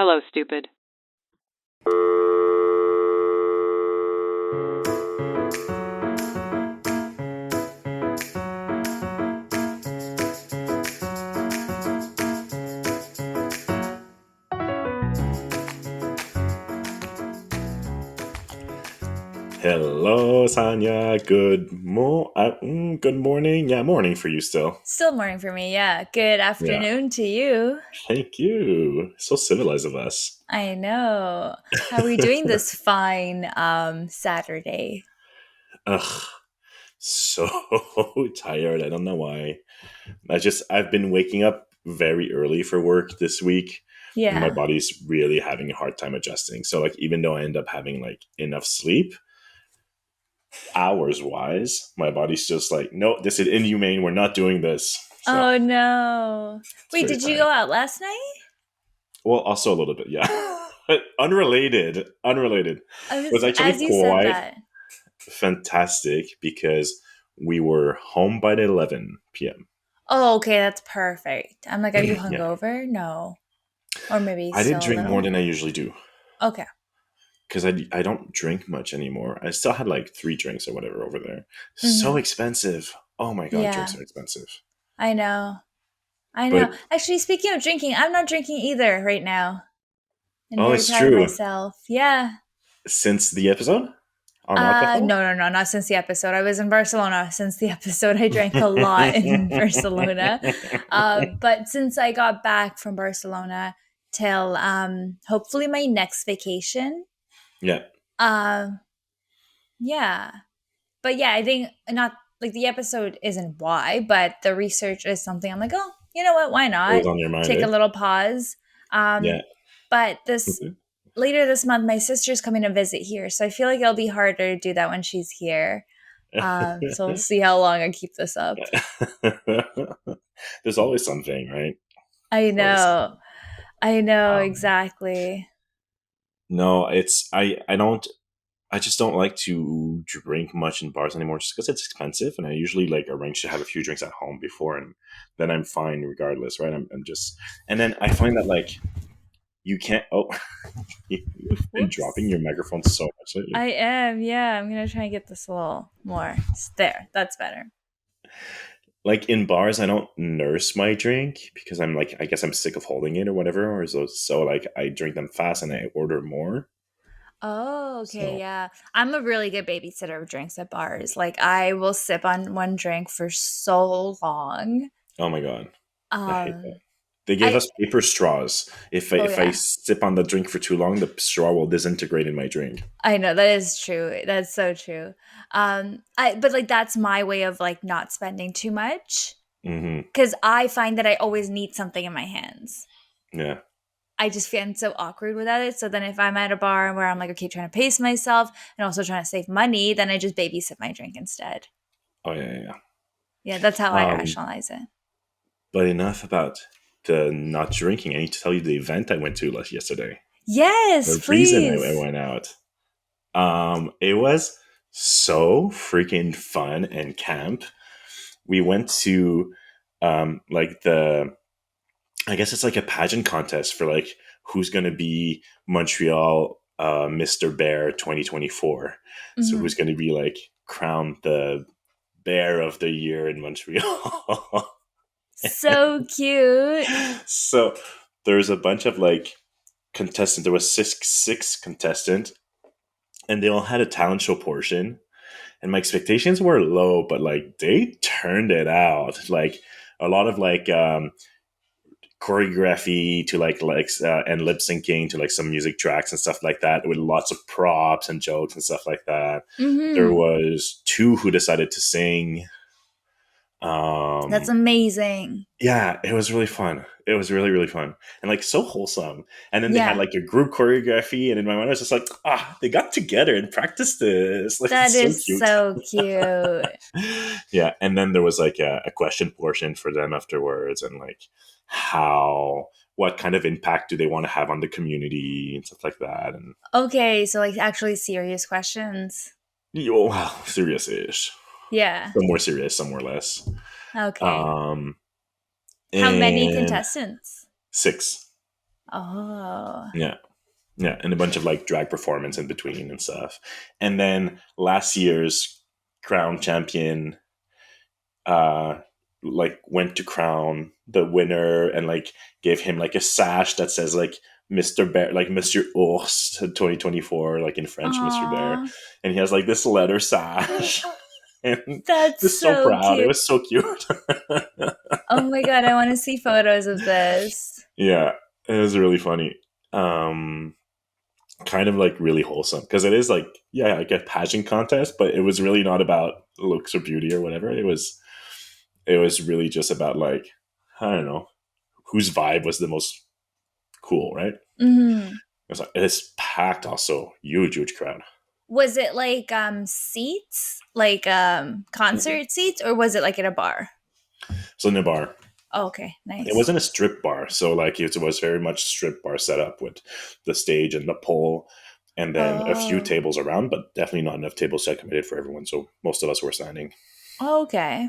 Hello, stupid. Hello, Saniya. Good morning. Yeah, morning for you still. Still morning for me, yeah. Good afternoon to you. Thank you. So civilized of us. I know. How are we doing this fine Saturday? Ugh, so tired. I don't know why. I've been waking up very early for work this week, and my Yeah. body's really having a hard time adjusting. So like even though I end up having like enough sleep, hours wise, my body's just like, no, this is inhumane. We're not doing this. So Oh no. it's Wait, very did you tiring. go out last night? Well, also a little bit, yeah. But unrelated. It was actually As you said quite that. fantastic because we were home by the 11 p.m. Oh, okay, that's perfect. I'm like, are you Yeah. hungover? No. Or maybe I didn't still a drink more little? than I usually do Okay. because I don't drink much anymore. I still had like 3 drinks or whatever over there. So Mm-hmm. expensive. Oh my God, drinks Yeah. are expensive. I know. I know. But, Actually, speaking of drinking, I'm not drinking either right now. I'm oh, very it's proud of true. myself. Yeah. Since the episode on alcohol? No, not since the episode. I was in Barcelona since the episode. I drank a lot in Barcelona. But since I got back from Barcelona till hopefully my next vacation. Yeah. Um, yeah. But yeah, I think not like the episode isn't why, but the research is something I'm like, oh, you know what? Why It was not? on your mind, Take a eh? little pause. Yeah. But this later this month, my sister's coming to visit here, so I feel like it'll be harder to do that when she's here. So we'll see how long I keep this up. There's always something, right? I Always know. something. I know Um, exactly. no, I just don't like to drink much in bars anymore just because it's expensive, and I usually like arrange to have a few drinks at home before, and then I'm fine regardless, right? I'm just, and then I find that like you can't. Oh, you've been dropping Whoops. your microphone so much lately. I am. Yeah, I'm gonna try and get this a little more. There. That's better. Like in bars, I don't nurse my drink because I'm like, I guess I'm sick of holding it or whatever, or so like I drink them fast and I order more. Oh, okay, So, yeah. I'm a really good babysitter of drinks at bars. Like I will sip on one drink for so long. oh my God, I hate that. Um, They gave I us paper straws. oh If I yeah, sip on the drink for too long, the straw will disintegrate in my drink. I know that is true. That's so true. I but like that's my way of like not spending too much Hmm. because I find that I always need something in my hands. Yeah. I just feel so awkward without it. So then if I'm at a bar where I'm like, okay, trying to pace myself and also trying to save money, then I just babysit my drink instead. Oh yeah, yeah. Yeah, that's how I Yeah. rationalize it. But enough about the not drinking. I need to tell you the event I went to yesterday. Yes, The reason I please. went out. It was so freaking fun and camp. We went to like the, I guess it's like a pageant contest for like who's going to be Montreal Mr. Bear 2024. So Mhm. who's going to be like crowned the bear of the year in Montreal. So cute. So there's a bunch of like contestants. There was six contestants, and they all had a talent show portion. And my expectations were low, but like they turned it out. Like a lot of like choreography to and lip syncing to like some music tracks and stuff like that, with lots of props and jokes and stuff like that. There Mhm. was two who decided to sing. That's Um, amazing. yeah, it was really fun. It was really, really fun and like so wholesome. And then they had Yeah. like a group choreography, and in my mind I was just like, they got together and practiced this. Like That it's so is cute. so cute. Yeah, and then there was like a question portion for them afterwards, and like how what kind of impact do they want to have on the community and stuff like that. And Okay, so like actually serious questions. well, serious-ish. Yeah. Some more serious, some more less. Okay. Um, How many and contestants? 6. Oh. Yeah. Yeah, and a bunch of like drag performance in between and stuff. And then last year's crown champion uh like went to crown the winner and like gave him like a sash that says like Mr. Bear, like Mr. Ours 2024, like in French, Mr. Bear. Aw. And he has like this leather sash. And That's was so so proud. It cute. was so cute. Oh my god, I want to see photos of this. Yeah, it was really funny. Kind of like really wholesome because it is like, yeah, like a pageant contest, but it was really not about looks or beauty or whatever. It was really just about like, I don't know, whose vibe was the most cool, right? Hmm. It's packed, also huge crowd. Was it like seats, like concert seats, or was it like at a bar? So in the bar, Oh, okay, it nice. wasn't a strip bar, so like it was very much strip bar setup with the stage and the pole, and then a few Oh, tables around, but definitely not enough tables accommodated for everyone. So most of us were standing. okay.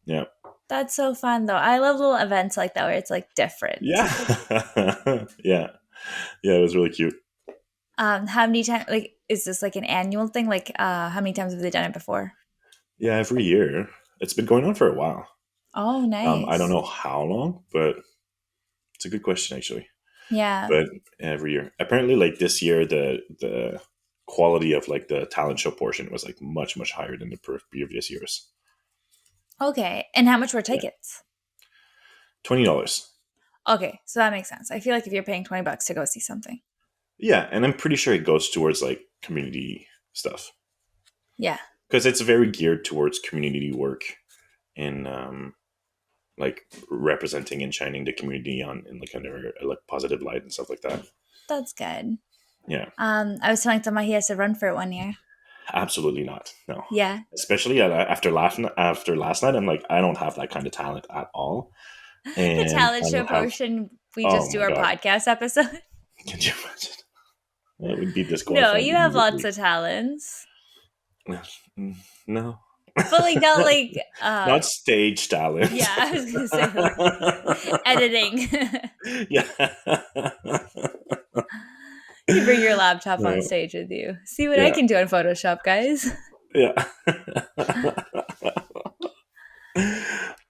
Yeah, That's so fun though. I love little events like that where it's like different. yeah, yeah, yeah. It was really cute. How many times, like, is this like an annual thing? Like, how many times have they done it before? Yeah, every year. It's been going on for a while. Oh, I don't nice. know how long, but it's a good question actually. Yeah. But every year, apparently, like this year, the quality of like the talent show portion was like much higher than the previous years. Okay. And how much were Yeah, tickets? $20. Okay, so that makes sense. I feel like if you're paying $20 to go see something. Yeah, and I'm pretty sure it goes towards like community stuff Yeah. because it's very geared towards community work and like representing and shining the community on in like under like positive light and stuff like that. That's good. Yeah. I was telling Tama he has to run for it 1 year. Absolutely not. No. Yeah. Especially after last night, I'm like, I don't have that kind of talent at all, The and talent I show don't have. portion, we Oh just do my our god! podcast episode. Can you imagine? That would be No, disqualified you have lots immediately. of talents. No, But like not like not stage talent. yeah, I was gonna say like editing. Yeah. You bring your laptop on No. stage with you. See what I Yeah. can do in Photoshop, guys. Yeah.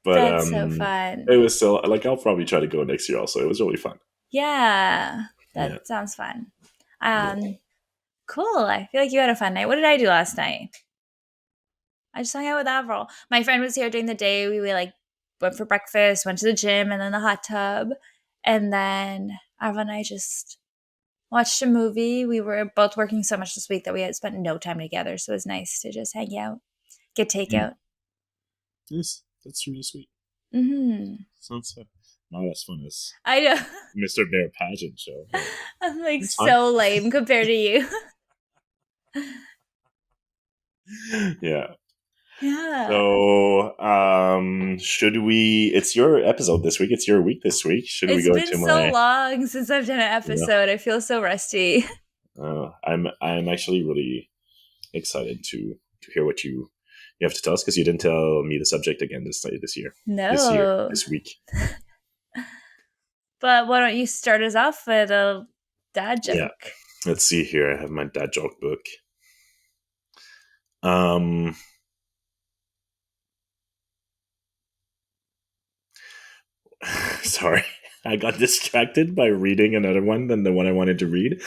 But That's so it fun. was still like I'll probably try to go next year. Also, it was really fun. Yeah. Yeah. That sounds fun. Yeah. Cool. I feel like you had a fun night. What did I do last night? I just hung out with Avril. My friend was here during the day. We like went for breakfast, went to the gym, and then the hot tub. And then Avril and I just watched a movie. We were both working so much this week that we had spent no time together. So it was nice to just hang out, get Mm. takeout. Yes, that's really sweet. Hmm. Sounds not as fun as I know. Mr. Bear pageant show. But I'm like it's fun. so lame compared to you. Yeah. Yeah. So, should we? It's your episode this week. It's your week this week. Should we It's go been into so my? long since I've done an You episode. I feel so rusty. I'm actually really excited to hear what you have to tell us because you didn't tell me the subject again No. this week. But why don't you start us off with a dad Yeah. joke? Let's see here. I have my dad joke book. Um. Sorry. I got distracted by reading another one than the one I wanted to read,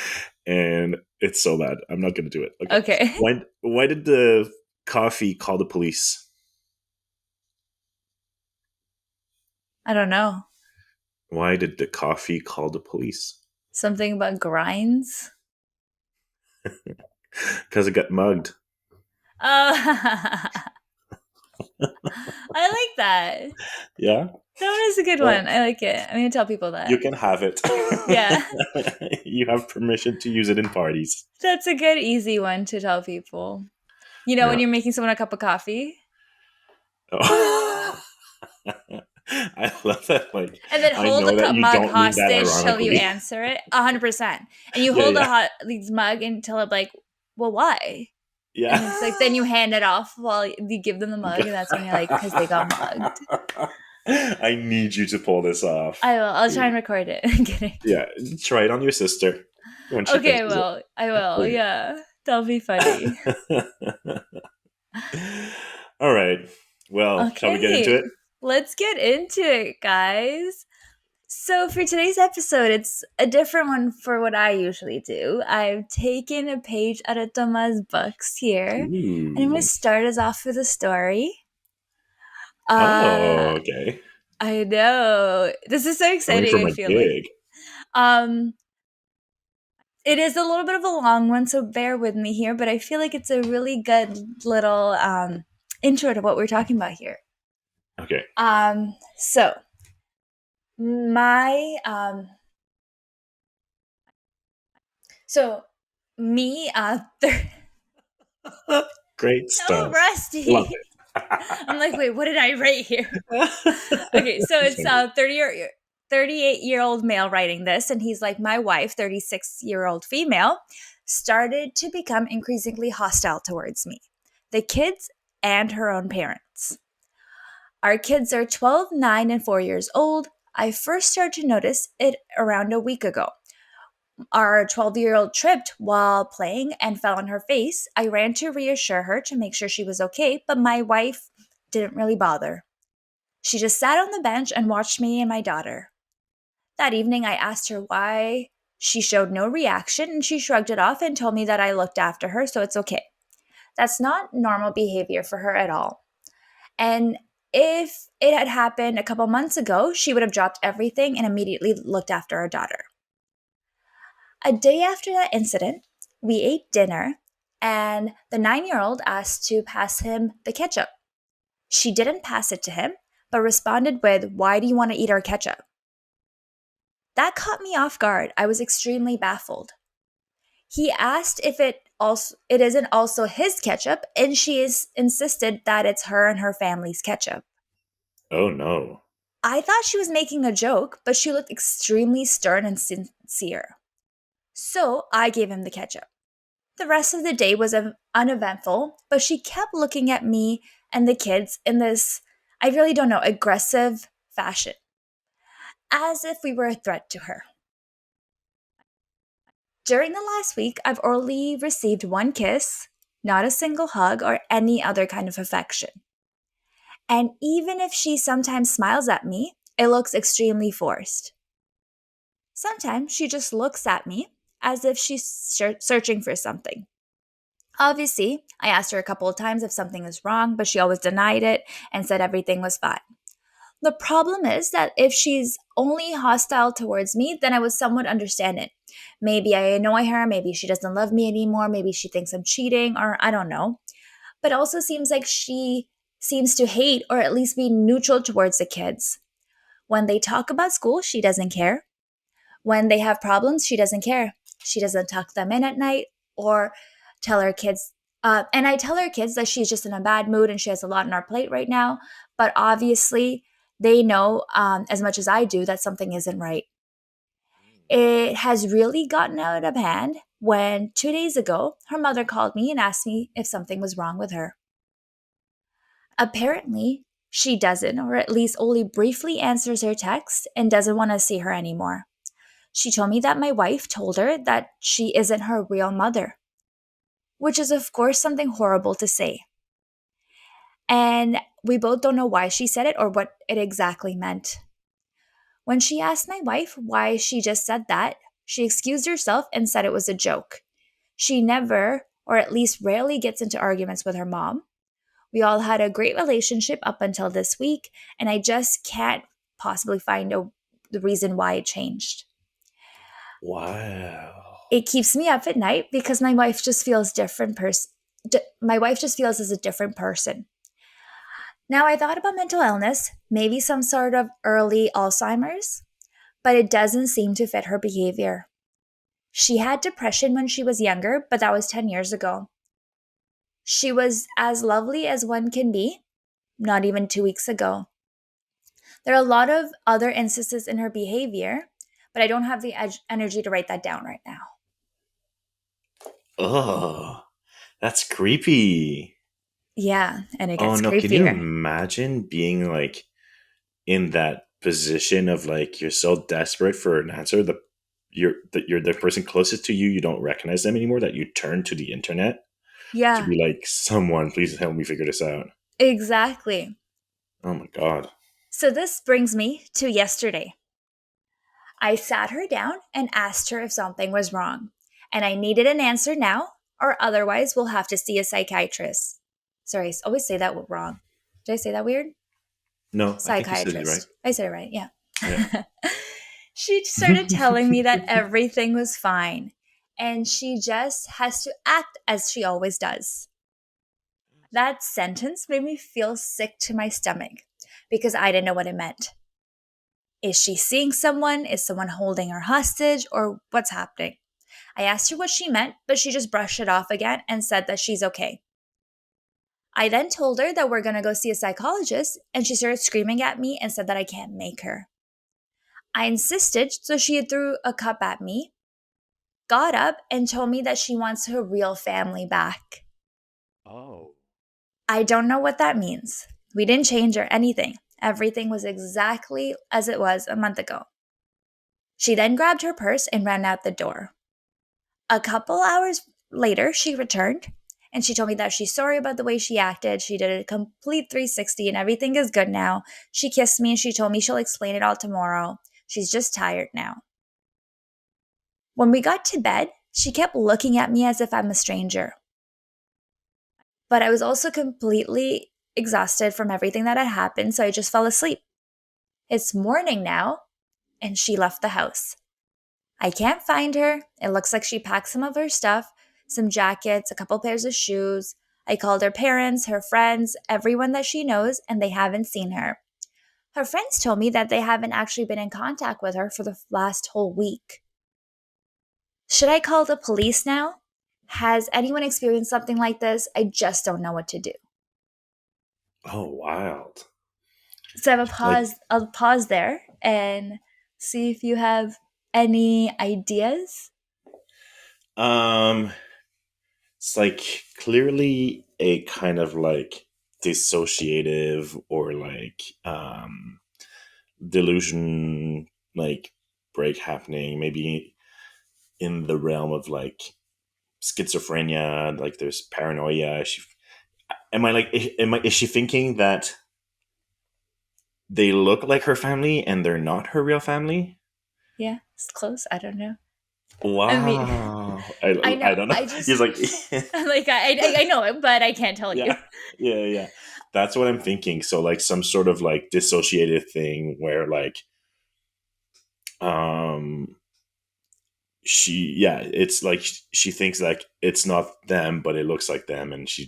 and it's so bad. I'm not going to do it. Okay. Okay. Why did the coffee call the police? I don't know. Why did the coffee call the police? Something about grinds? Because it got mugged. Oh, I like that. Yeah. That one is a good Well, one. I like it. I'm going to tell people you that. can have it. Yeah. You have permission to use it in parties. That's a good, easy one to tell people. You know, when Yeah. you're making someone a cup of coffee Oh. I love that. Like, and then I hold the know that cup you mug don't mean that hostage till you ironically. answer it. 100%. And you Yeah, hold the yeah, hot these mug until it like, well, why? And it's yeah. like then you hand it off while you give them the mug, and that's when you're like, because they got mugged. I need you to pull this off. I will. I'll try and record it. I'm kidding. Yeah, try it on your sister when she Okay, I finishes will. I will. it. Yeah, that'll be funny. All right. Well, shall we get into Okay, it? let's get into it, guys. So, for today's episode, it's a different one for what I usually do. I've taken a page out of Toma's books here, and I'm going to Ooh. start us off with a story. Uh, Oh, okay. I know. This is so Coming exciting, from I a feel like. gig. Um, it is a little bit of a long one, so bear with me here, but I feel like it's a really good little intro to what we're talking about here. Okay. So my so me Great so stuff. Love rusty. I'm like, wait, what did I write here? Okay, so it's it. 38-year-old male writing this, and he's like, my wife, 36-year-old female, started to become increasingly hostile towards me, the kids, and her own parents. Our kids are 12, 9, and 4 years old. I first started to notice it around a week ago. Our 12-year-old tripped while playing and fell on her face. I ran to reassure her to make sure she was okay, but my wife didn't really bother. She just sat on the bench and watched me and my daughter. That evening, I asked her why. She showed no reaction and she shrugged it off and told me that I looked after her, so it's okay. That's not normal behavior for her at all. And if it had happened a couple months ago, she would have dropped everything and immediately looked after our daughter. A day after that incident, we ate dinner and the 9-year-old asked to pass him the ketchup. She didn't pass it to him, but responded with, "Why do you want to eat our ketchup?" That caught me off guard. I was extremely baffled. He asked if it isn't also his ketchup, and insisted that it's her and her family's ketchup. Oh no. I thought she was making a joke, but she looked extremely stern and sincere. So I gave him the ketchup. The rest of the day was uneventful, but she kept looking at me and the kids in this, I really don't know, aggressive fashion, as if we were a threat to her. During the last week, I've only received one kiss, not a single hug or any other kind of affection. And even if she sometimes smiles at me, it looks extremely forced. Sometimes she just looks at me as if she's searching for something. Obviously, I asked her a couple of times if something is wrong, but she always denied it and said everything was fine. The problem is that if she's only hostile towards me, then I would somewhat understand it. Maybe I annoy her, maybe she doesn't love me anymore, maybe she thinks I'm cheating, or I don't know. But it also seems like she seems to hate or at least be neutral towards the kids. When they talk about school, she doesn't care. When they have problems, she doesn't care. She doesn't tuck them in at night or tell her kids. And I tell her kids that she's just in a bad mood and she has a lot on her plate right now. But obviously, they know as much as I do that something isn't right. It has really gotten out of hand when 2 days ago, her mother called me and asked me if something was wrong with her. Apparently, she doesn't, or at least only briefly answers her text and doesn't want to see her anymore. She told me that my wife told her that she isn't her real mother, which is, of course, something horrible to say. And we both don't know why she said it or what it exactly meant. When she asked my wife why she just said that, she excused herself and said it was a joke. She never, or at least rarely, gets into arguments with her mom. We all had a great relationship up until this week, and I just can't possibly find the reason why it changed. Wow. It keeps me up at night because my wife just feels different person. My wife just feels as a different person. Now I thought about mental illness, maybe some sort of early Alzheimer's, but it doesn't seem to fit her behavior. She had depression when she was younger, but that was 10 years ago. She was as lovely as one can be, not even 2 weeks ago. There are a lot of other instances in her behavior, but I don't have the energy to write that down right now. Oh, that's creepy. Yeah, and it Oh gets no, can you creepier. imagine being like in that position of like you're so desperate for an answer, you're the person closest to you, you don't recognize them anymore, that you turn to the internet to Yeah, be like, someone please help me figure this out. exactly. Oh my god. So this brings me to yesterday. I sat her down and asked her if something was wrong, and I needed an answer now, or otherwise we'll have to see a psychiatrist. Sorry, I always say that wrong. Did I say that weird? No, I think you said it right. Psychiatrist. I said it right, yeah. Yeah. She started telling me that everything was fine, and she just has to act as she always does. That sentence made me feel sick to my stomach because I didn't know what it meant. Is she seeing someone? Is someone holding her hostage? Or what's happening? I asked her what she meant, but she just brushed it off again and said that she's okay. I then told her that we're going to go see a psychologist, and she started screaming at me and said that I can't make her. I insisted, so she threw a cup at me, got up, and told me that she wants her real family back. Oh. I don't know what that means. We didn't change or anything. Everything was exactly as it was a month ago. She then grabbed her purse and ran out the door. A couple hours later, she returned and she told me that she's sorry about the way she acted. She did a complete 360 and everything is good now. She kissed me and she told me she'll explain it all tomorrow. She's just tired now. When we got to bed, she kept looking at me as if I'm a stranger. But I was also completely exhausted from everything that had happened, so I just fell asleep. It's morning now, and she left the house. I can't find her. It looks like she packed some of her stuff, some jackets, a couple pairs of shoes. I called her parents, her friends, everyone that she knows, and they haven't seen her. Her friends told me that they haven't actually been in contact with her for the last whole week. Should I call the police now? Has anyone experienced something like this? I just don't know what to do. Oh, wild. So I have a Like, pause. I'll pause there and see if you have any ideas. um, it's like clearly a kind of like dissociative or like delusion, like break happening, maybe in the realm of like schizophrenia, like there's paranoia. Am I like, is she thinking that they look like her family and they're not her real family? Yeah, it's close. I don't know. I mean, Wow. I know. I don't know. I just He's like, like I know it, but I can't tell you. yeah, yeah, yeah. That's what I'm thinking. So like some sort of like dissociated thing where like, um, it's like she thinks like it's not them, but it looks like them, and she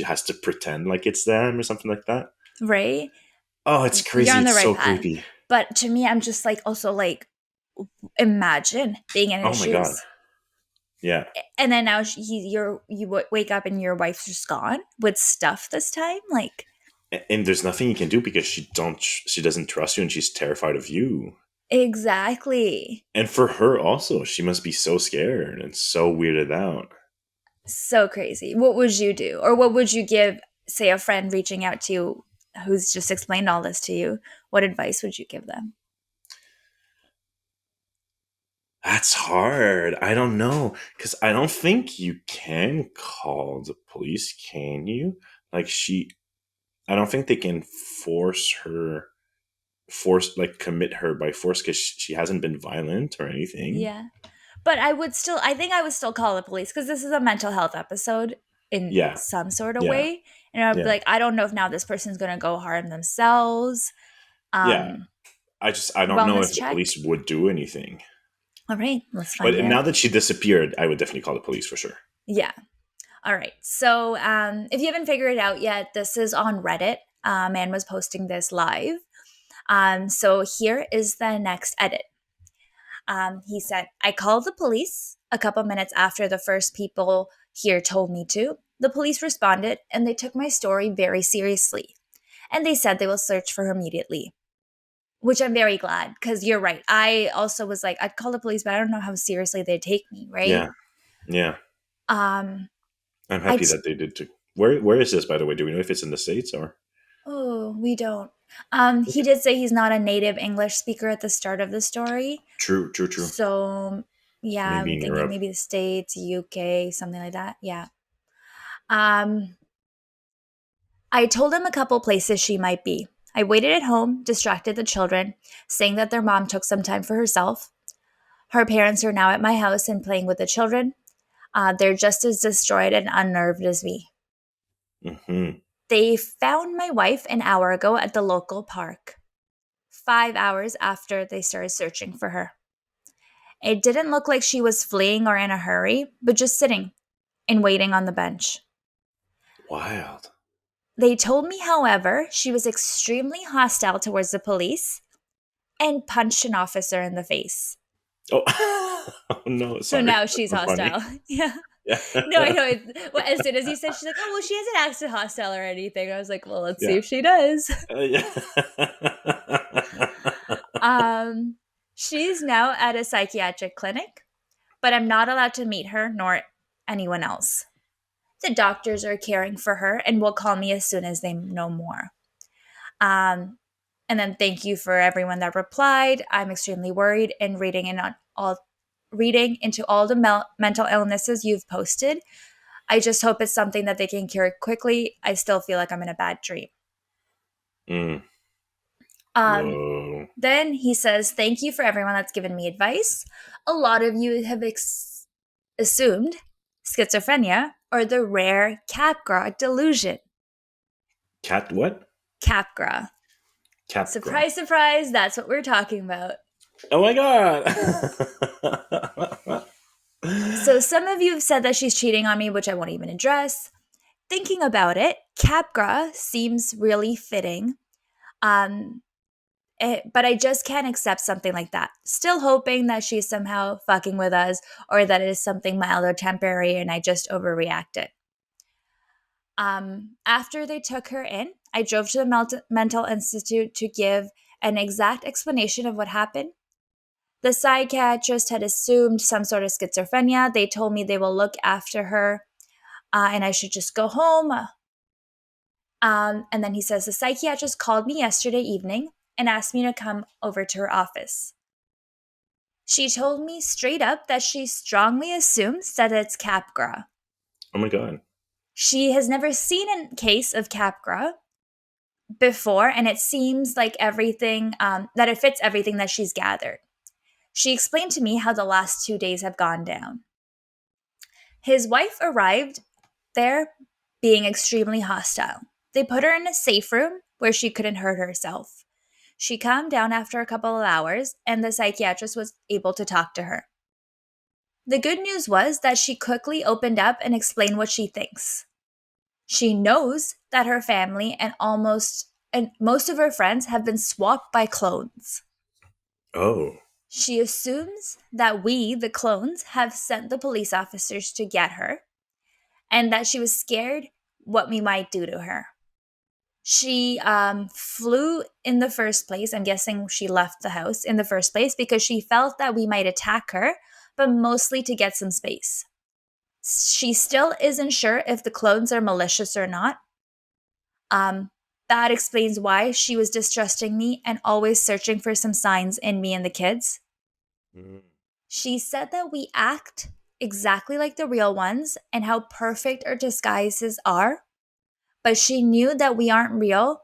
has to pretend like it's them or something like that. Right? Oh, it's You're crazy. on the It's right so path. creepy. But to me, I'm just like also like imagine being in his Oh my god. shoes. Yeah. And then now wake up and your wife's just gone with stuff this time. Like And there's nothing you can do because she doesn't trust you and she's terrified of you. exactly. And for her also, she must be so scared and so weirded out. So crazy. What would you do? Or what would you give, say, a friend reaching out to you who's just explained all this to you? What advice would you give them? That's hard. I don't know because I don't think you can call the police, can you? Like I don't think they can like commit her by force because she hasn't been violent or anything. Yeah. But I think I would still call the police because this is a mental health episode in Yeah, some sort of yeah, way. And I'd be yeah, like, I don't know if now this person's going to go harm themselves. yeah. Um, I don't know Wellness if the check. police would do anything. All right, let's find But out. now that she disappeared, I would definitely call the police for sure. Yeah. All right. So if you haven't figured it out yet, this is on Reddit. Man was posting this live. So here is the next edit. He said, I called the police a couple minutes after the first people here told me to. The police responded and they took my story very seriously. And they said they will search for her immediately, which I'm very glad because you're right. I also was like, I'd call the police, but I don't know how seriously they take me, right? Yeah, yeah. Um, I'm I, happy that they did too. Where is this, by the way? Do we know if it's in the States or? oh, we don't. He did say he's not a native English speaker at the start of the story. True, true, true. So, yeah, Maybe I'm in thinking Europe. maybe the States, UK, something like that. Yeah. Um, I told him a couple places she might be. I waited at home, distracted the children, saying that their mom took some time for herself. Her parents are now at my house and playing with the children. They're just as destroyed and unnerved as me. Hmm. They found my wife an hour ago at the local park, 5 hours after they started searching for her. It didn't look like she was fleeing or in a hurry, but just sitting and waiting on the bench. Wild. They told me, however, she was extremely hostile towards the police and punched an officer in the face. Oh, oh no, So sorry. now That's she's so funny. hostile. Yeah. Yeah. No, I know. Well, as soon as he said, she's like, oh, well, she hasn't acted hostile or anything. I was like, well, let's see Yeah. if she does. Yeah. Um, she's now at a psychiatric clinic, but I'm not allowed to meet her nor anyone else. The doctors are caring for her and will call me as soon as they know more. Um, and then thank you for everyone that replied. I'm extremely worried and reading into all the mental illnesses you've posted. I just hope it's something that they can cure quickly. I still feel like I'm in a bad dream. Mm. Um, Whoa. then he says, thank you for everyone that's given me advice. A lot of you have assumed schizophrenia or the rare Capgras delusion. Cat what? Capgras. Capgras. Surprise, surprise, that's what we're talking about. Oh my god. So some of you have said that she's cheating on me, which I won't even address. Thinking about it, Capgras seems really fitting. Um, but I just can't accept something like that. Still hoping that she's somehow fucking with us or that it is something mild or temporary and I just overreacted. After they took her in, I drove to the mental institute to give an exact explanation of what happened. The psychiatrist had assumed some sort of schizophrenia. They told me they will look after her and I should just go home. And then he says, the psychiatrist called me yesterday evening and asked me to come over to her office. She told me straight up that she strongly assumes that it's Capgras. Oh my god. She has never seen a case of Capgras before, and it seems like that it fits everything that she's gathered. She explained to me how the last 2 days have gone down. His wife arrived there being extremely hostile. They put her in a safe room where she couldn't hurt herself. She calmed down after a couple of hours, and the psychiatrist was able to talk to her. The good news was that she quickly opened up and explained what she thinks. She knows that her family and most of her friends have been swapped by clones. Oh. She assumes that we, the clones, have sent the police officers to get her and that she was scared what we might do to her. She flew in the first place. I'm guessing she left the house in the first place because she felt that we might attack her, but mostly to get some space. She still isn't sure if the clones are malicious or not. Um, that explains why she was distrusting me and always searching for some signs in me and the kids. Mm. She said that we act exactly like the real ones and how perfect our disguises are, but she knew that we aren't real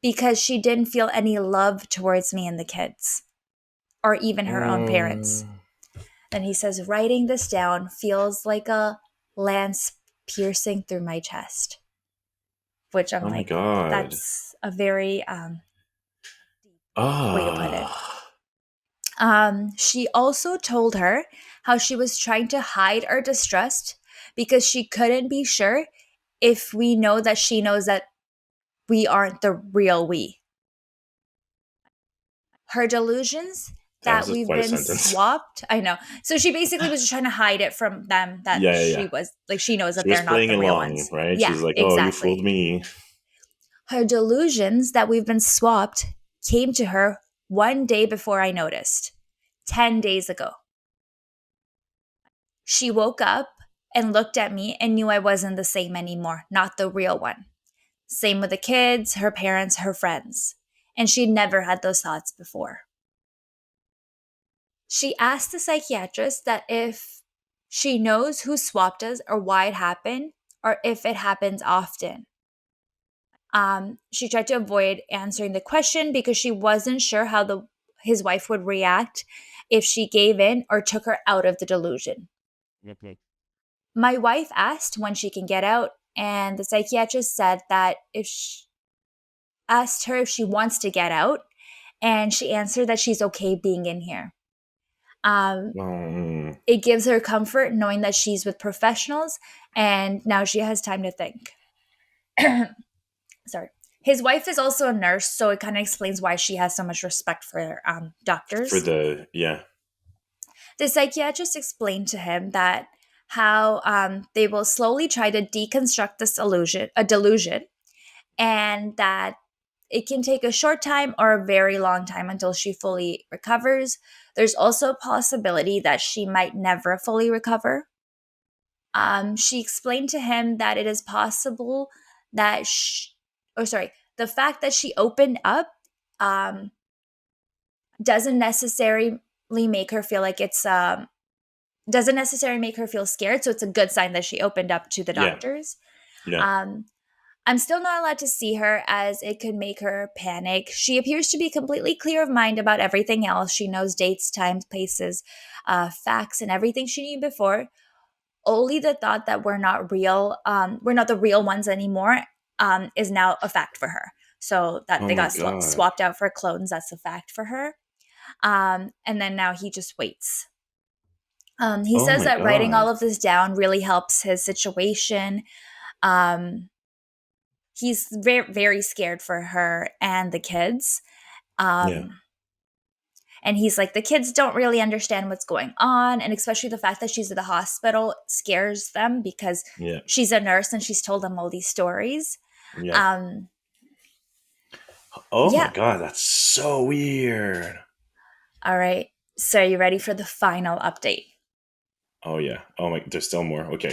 because she didn't feel any love towards me and the kids or even her own parents. Mm. And he says, writing this down feels like a lance piercing through my chest, which I'm Oh my like, god. that's a very way to put it. Ah. She also told her how she was trying to hide our distrust because she couldn't be sure if we know that she knows that we aren't the real we. Her delusions That that was we've quite a been sentence. swapped. I know. So she basically was just trying to hide it from them that Yeah, yeah, yeah. she knows She that was they're not playing the real along, ones. right? Yeah, She's like, "Oh, you fooled exactly. me." Her delusions that we've been swapped came to her one day before I noticed, 10 days ago. She woke up and looked at me and knew I wasn't the same anymore, not the real one. Same with the kids, her parents, her friends. and she'd never had those thoughts before. She asked the psychiatrist that if she knows who swapped us or why it happened, or if it happens often. She tried to avoid answering the question because she wasn't sure how his wife would react if she gave in or took her out of the delusion. Okay. My wife asked when she can get out, and the psychiatrist said that if she asked her if she wants to get out, and she answered that she's okay being in here. Um, Oh, it gives her comfort knowing that she's with professionals, and now she has time to think. Sorry. His wife is also a nurse, so it kind of explains why she has so much respect for for doctors. yeah. The psychiatrist explained to him that how they will slowly try to deconstruct this delusion, and that it can take a short time or a very long time until she fully recovers. There's also a possibility that she might never fully recover. She explained to him that it is possible that, the fact that she opened up um, doesn't necessarily make her feel like doesn't necessarily make her feel scared. So it's a good sign that she opened up to the Yeah. doctors. Yeah. Um, I'm still not allowed to see her as it could make her panic. She appears to be completely clear of mind about everything else. She knows dates, times, places, facts, and everything she knew before. Only the thought that we're not the real ones anymore, is now a fact for her. So that Oh they my got god. swapped out for clones, that's a fact for her. And then now he just waits. He Oh says my that writing all god. of this down really helps his situation. Um, he's very, very scared for her and the kids. Yeah. Um, and he's like, the kids don't really understand what's going on. And especially the fact that she's at the hospital scares them because Yeah. she's a nurse and she's told them all these stories. Yeah. Um, Oh my yeah. god, that's so weird. All right. So, are you ready for the final update? Oh yeah. Oh my, there's still more. Okay.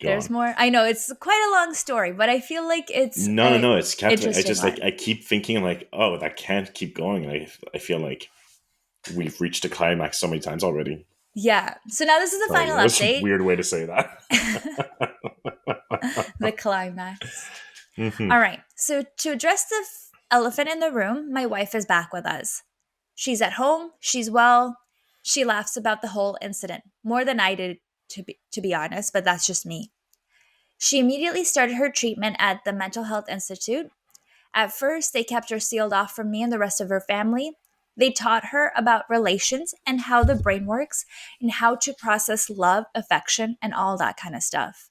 Go There's on. more. I know it's quite a long story, but I feel like it's No, no, a no. It's captivating. I interesting just like one. I keep thinking like, oh, that can't keep going. I feel like we've reached a climax so many times already. Yeah. So now this is the Sorry, final that was a update. weird way to say that. The climax. Hmm. All right. So to address the elephant in the room, my wife is back with us. She's at home. She's well. She laughs about the whole incident more than I did, to be honest, but that's just me. She immediately started her treatment at the Mental Health Institute. At first, they kept her sealed off from me and the rest of her family. They taught her about relations and how the brain works and how to process love, affection, and all that kind of stuff.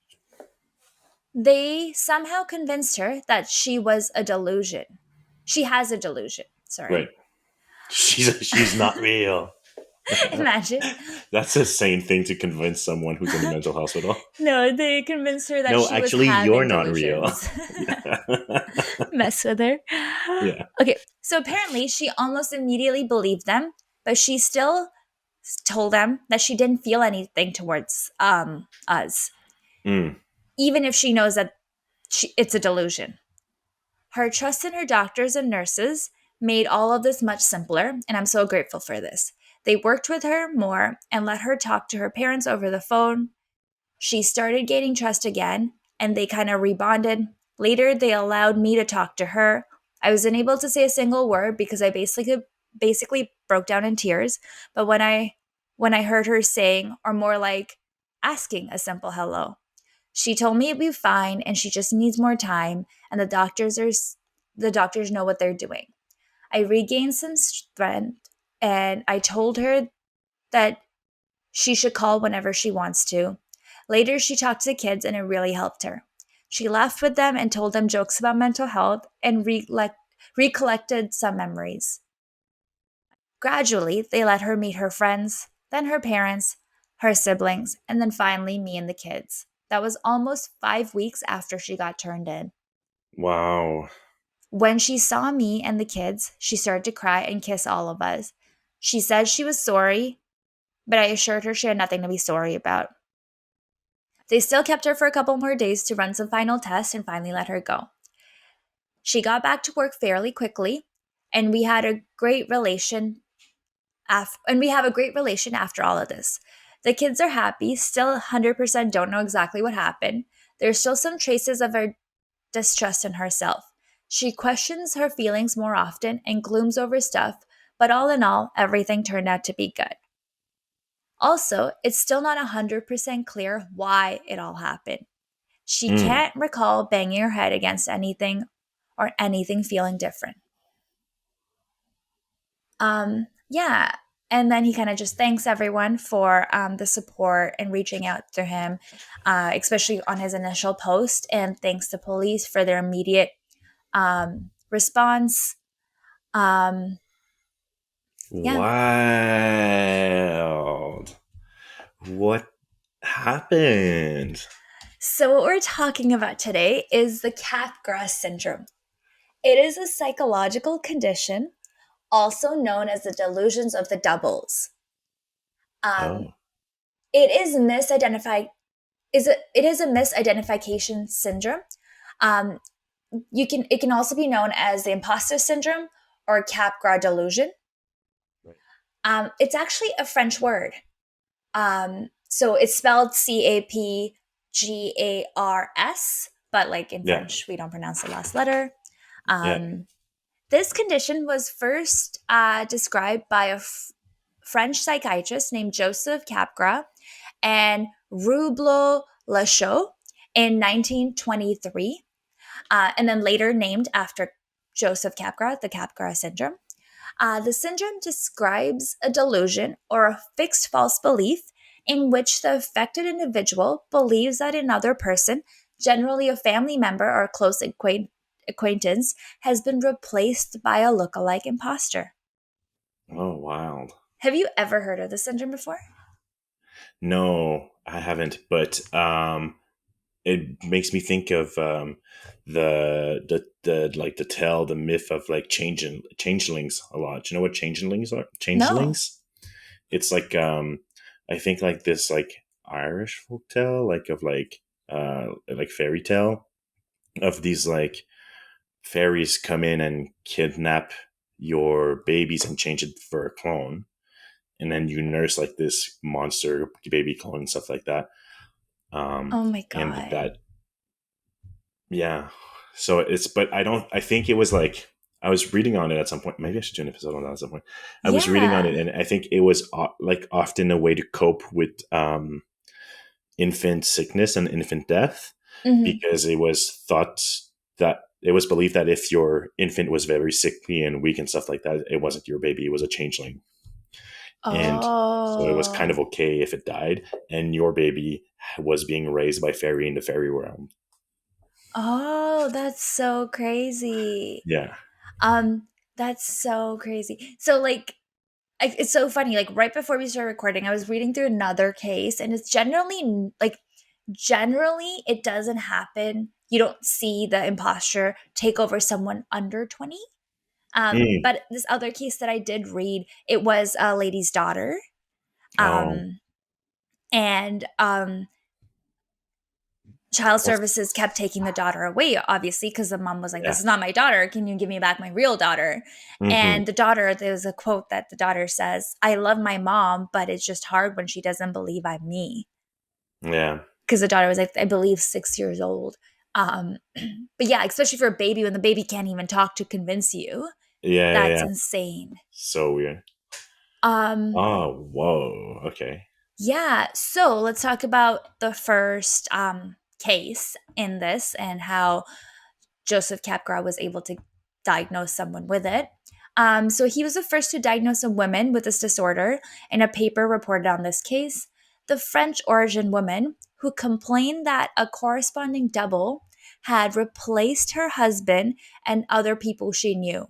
They somehow convinced her that she was a delusion. She has a delusion, Right. sorry. She's not real. Imagine. That's a sane thing to convince someone who's in the mental hospital. No, they convinced her that No, she was actually, you're having not real. delusions. Yeah. Mess with her. Yeah. Okay, so apparently she almost immediately believed them, but she still told them that she didn't feel anything towards us, Mm, even if she knows that it's a delusion. Her trust in her doctors and nurses made all of this much simpler, and I'm so grateful for this. They worked with her more and let her talk to her parents over the phone. She started gaining trust again, and they kind of rebonded. Later, they allowed me to talk to her. I wasn't able to say a single word because I basically broke down in tears. But when I heard her saying, or more like asking, a simple hello, she told me it'd be fine and she just needs more time, and the doctors know what they're doing. I regained some strength, and I told her that she should call whenever she wants to. Later, she talked to the kids and it really helped her. She laughed with them and told them jokes about mental health and recollected some memories. Gradually, they let her meet her friends, then her parents, her siblings, and then finally me and the kids. That was almost 5 weeks after she got turned in. wow. When she saw me and the kids, she started to cry and kiss all of us. She said she was sorry, but I assured her she had nothing to be sorry about. They still kept her for a couple more days to run some final tests and finally let her go. She got back to work fairly quickly, and we had a great relation and we have a great relation after all of this. The kids are happy, still 100% don't know exactly what happened. There's still some traces of her distrust in herself. She questions her feelings more often and glooms over stuff, but all in all, everything turned out to be good. Also, it's still not 100% clear why it all happened. She Mm. can't recall banging her head against anything or anything feeling different. Yeah. And then he kind of just thanks everyone for the support and reaching out to him, especially on his initial post, and thanks the police for their immediate response. Um, yeah. Wild. What happened? So, what we're talking about today is the Capgras Syndrome. It is a psychological condition, also known as the delusions of the doubles. Um, Oh, it is misidentified. It is a misidentification syndrome. Um, it can also be known as the imposter syndrome or Capgras delusion. right. It's actually a French word. So it's spelled Capgars, but like in Yeah, French, we don't pronounce the last letter. yeah. Um, this condition was first described by a French psychiatrist named Joseph Capgras and Rublo Lachaud in 1923, and then later named after Joseph Capgras, the Capgras syndrome. The syndrome describes a delusion or a fixed false belief in which the affected individual believes that another person, generally a family member or a close acquaintance, has been replaced by a look-alike imposter. Oh, wild. Have you ever heard of this syndrome before? No, I haven't, but it makes me think of the like the tale, the myth of like changelings a lot. Do you know what changelings are? No. Changelings? It's like I think like this like Irish folk tale, like fairy tale of these like fairies come in and kidnap your babies and change it for a clone, and then you nurse like this monster baby clone and stuff like that. Oh my And God. that, yeah. So it's, but I don't. I think it was like I was reading on it at some point. Maybe I should do an episode on that at some point. I was reading on it, Yeah. and I think it was like often a way to cope with infant sickness and infant death, Hmm. because it was thought that it was believed that if your infant was very sickly and weak and stuff like that, it wasn't your baby; it was a changeling, and so it was kind of Oh. okay if it died, and your baby was being raised by fairy in the fairy realm. Oh, that's so crazy. Yeah. Um, that's so crazy. So like it's so funny. Like right before we started recording, I was reading through another case, and it's generally it doesn't happen. You don't see the imposter take over someone under 20. Mm. But this other case that I did read, it was a lady's daughter. Oh, Um, and child that's, services kept taking the daughter away, obviously, because the mom was like, "This yeah. is not my daughter. Can you give me back my real daughter?" Hmm. And the daughter, there's a quote that the daughter says, "I love my mom, but it's just hard when she doesn't believe I'm me." Yeah. Because the daughter was like, I believe 6 years old. Um, but yeah, especially for a baby when the baby can't even talk to convince you, Yeah. Yeah. that's Yeah. insane. So weird. Um, Oh, whoa. Okay. yeah, so let's talk about the first case in this and how Joseph Capgras was able to diagnose someone with it. So he was the first to diagnose a woman with this disorder, and a paper reported on this case. The French origin woman who complained that a corresponding double had replaced her husband and other people she knew.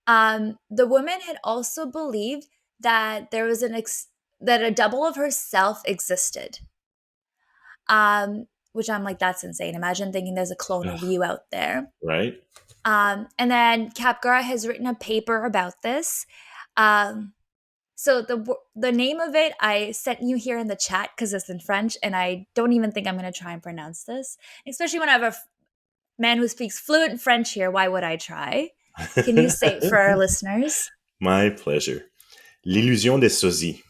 The woman had also believed that there was that a double of herself existed. Which I'm like, that's insane. Imagine thinking there's a clone of Ugh, you out there. right? And then Capgras has written a paper about this. Um, so the name of it I sent you here in the chat because it's in French, and I don't even think I'm going to try and pronounce this, especially when I have a man who speaks fluent French here. Why would I try? Can you say it for our listeners? My pleasure. L'illusion des sosies.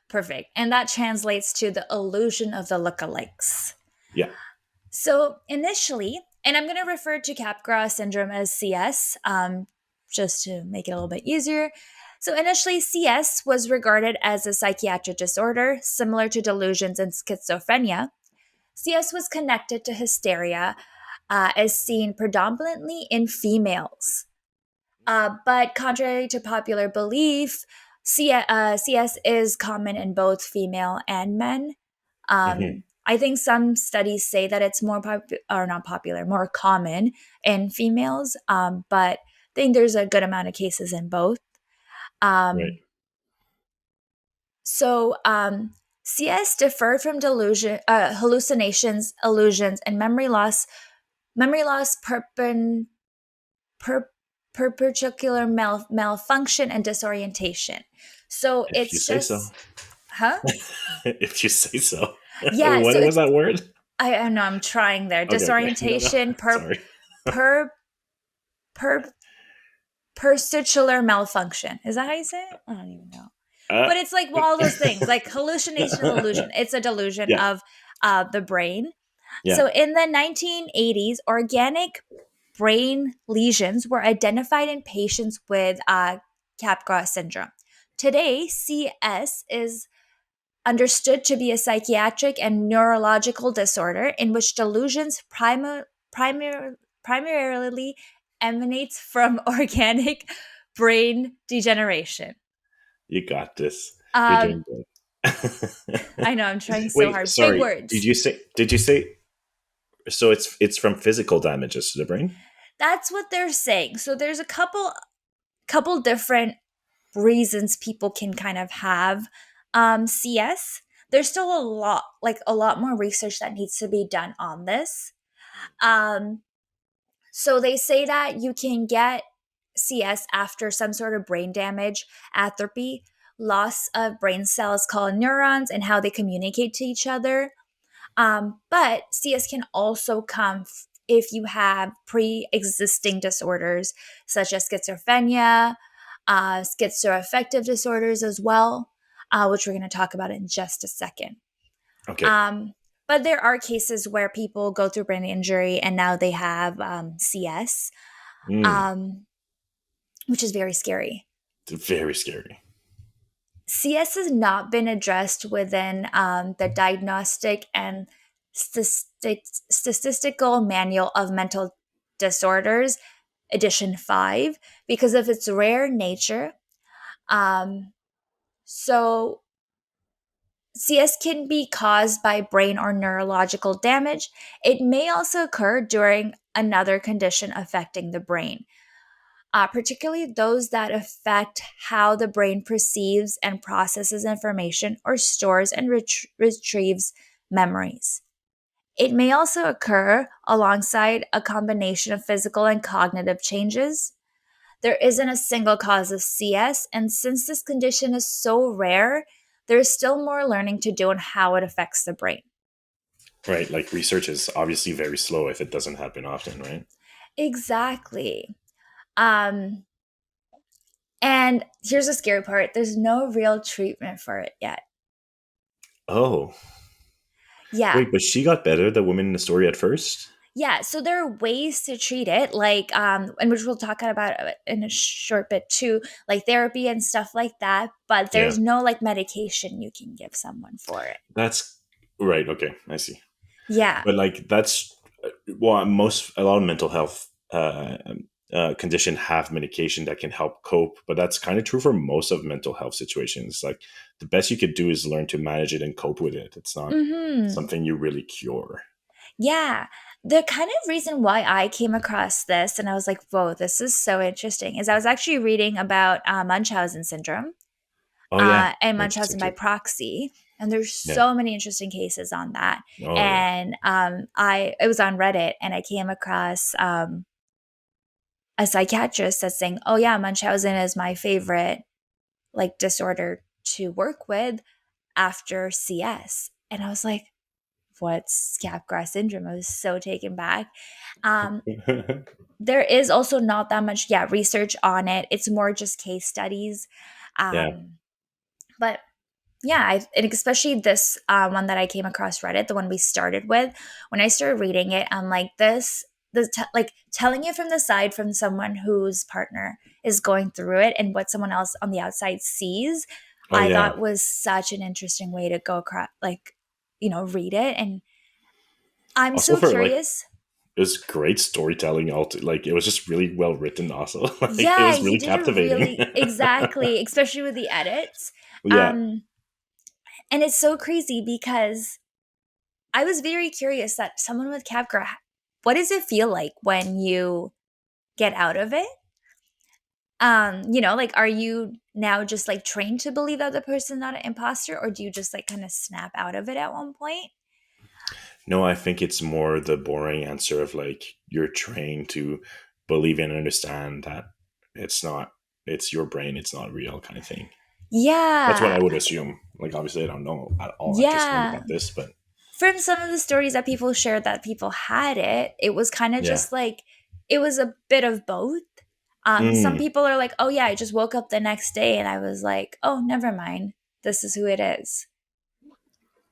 Perfect. And that translates to the illusion of the lookalikes. Yeah. So initially, and I'm going to refer to Capgras syndrome as CS, just to make it a little bit easier. So initially, CS was regarded as a psychiatric disorder similar to delusions and schizophrenia. CS was connected to hysteria, as seen predominantly in females. But contrary to popular belief, CS is common in both female and men. Hmm. I think some studies say that it's more or not popular, more common in females. But I think there's a good amount of cases in both. Right. Um, so CS differed from hallucinations, illusions, and memory loss. Memory loss, per, particular malfunction, and disorientation. So If you it's say so. just, huh? If you say so. Yeah. What So was it's that word? I know I'm trying there. Okay, okay. No, no. Disorientation, Sorry. per per perstitular malfunction. Is that how you say it? I don't even know. Uh, But it's like well, all those things, like hallucination and illusion. It's a delusion yeah, of the brain. yeah. So in the 1980s, organic brain lesions were identified in patients with Capgras syndrome. Today, CS is understood to be a psychiatric and neurological disorder in which delusions primar- primarily emanates from organic brain degeneration. You got this. You're Um, doing good. I know I'm trying so Wait, hard. Big sorry. words. Did you say so it's from physical damages to the brain? That's what they're saying. So there's a couple different reasons people can kind of have CS. There's still a lot more research that needs to be done on this. Um, so they say that you can get CS after some sort of brain damage, atrophy, loss of brain cells called neurons, and how they communicate to each other. But CS can also come if you have pre existing disorders such as schizophrenia, schizoaffective disorders as well, which we're going to talk about in just a second. Okay. Um, but there are cases where people go through brain injury and now they have CS, Mm, um, which is very scary. it's very scary. CS has not been addressed within the Diagnostic and Statistical Manual of Mental Disorders, Edition 5, because of its rare nature. Um, so, CS can be caused by brain or neurological damage. It may also occur during another condition affecting the brain, particularly those that affect how the brain perceives and processes information or stores and retrieves memories. It may also occur alongside a combination of physical and cognitive changes. There isn't a single cause of CS, and since this condition is so rare, there is still more learning to do on how it affects the brain. Right. Like research is obviously very slow if it doesn't happen often, right? Exactly. Um, and here's the scary part, there's no real treatment for it yet. Oh. Yeah. Wait, but she got better, the woman in the story at first? Yeah, so there are ways to treat it, like and which we'll talk about in a short bit too, like therapy and stuff like that. But Yeah. there's no like medication you can give someone for it. That's right. Okay, I see. Yeah. But like that's well, a lot of mental health condition have medication that can help cope, but that's kind of true for most of mental health situations. Like the best you could do is learn to manage it and cope with it. It's not Mm-hmm. something you really cure. Yeah. The kind of reason why I came across this and I was like, whoa, this is so interesting, is I was actually reading about Munchausen syndrome Oh yeah, and interesting Munchausen by too. proxy. And there's Yeah. so many interesting cases on that. Oh yeah. And it was on Reddit and I came across a psychiatrist that's saying, "Oh yeah, Munchausen is my favorite disorder to work with after CS." And I was like, what's Capgras Syndrome? I was so taken back. Um, there is also not that much, yeah, research on it. It's more just case studies. Yeah. Um, but yeah, and especially this one that I came across Reddit, the one we started with. When I started reading it, I'm like, like telling it from the side from someone whose partner is going through it and what someone else on the outside sees, Oh I yeah. thought was such an interesting way to go across, like, read it. And I'm Also so for like curious. it was great storytelling. Like it was just really well written. Also, like it Yeah, was he really did a captivating. really, exactly, especially with the edits. Yeah. Um, and it's so crazy because I was very curious that someone with Capgras, what does it feel like when you get out of it? Like, are you now just like trained to believe that the person's not an imposter, or do you just like kind of snap out of it at one point? No, I think it's more the boring answer of like you're trained to believe and understand that it's not. It's your brain. It's not real, kind of thing. That's what I Yeah. would assume. Like obviously, I don't know at all at this moment Yeah. about this, but From some of the stories that people shared that people had it, it was kind of yeah. just like it was a bit of both. Some Mm, people are like, "Oh yeah, I just woke up the next day," and I was like, "Oh, never mind. This is who it is."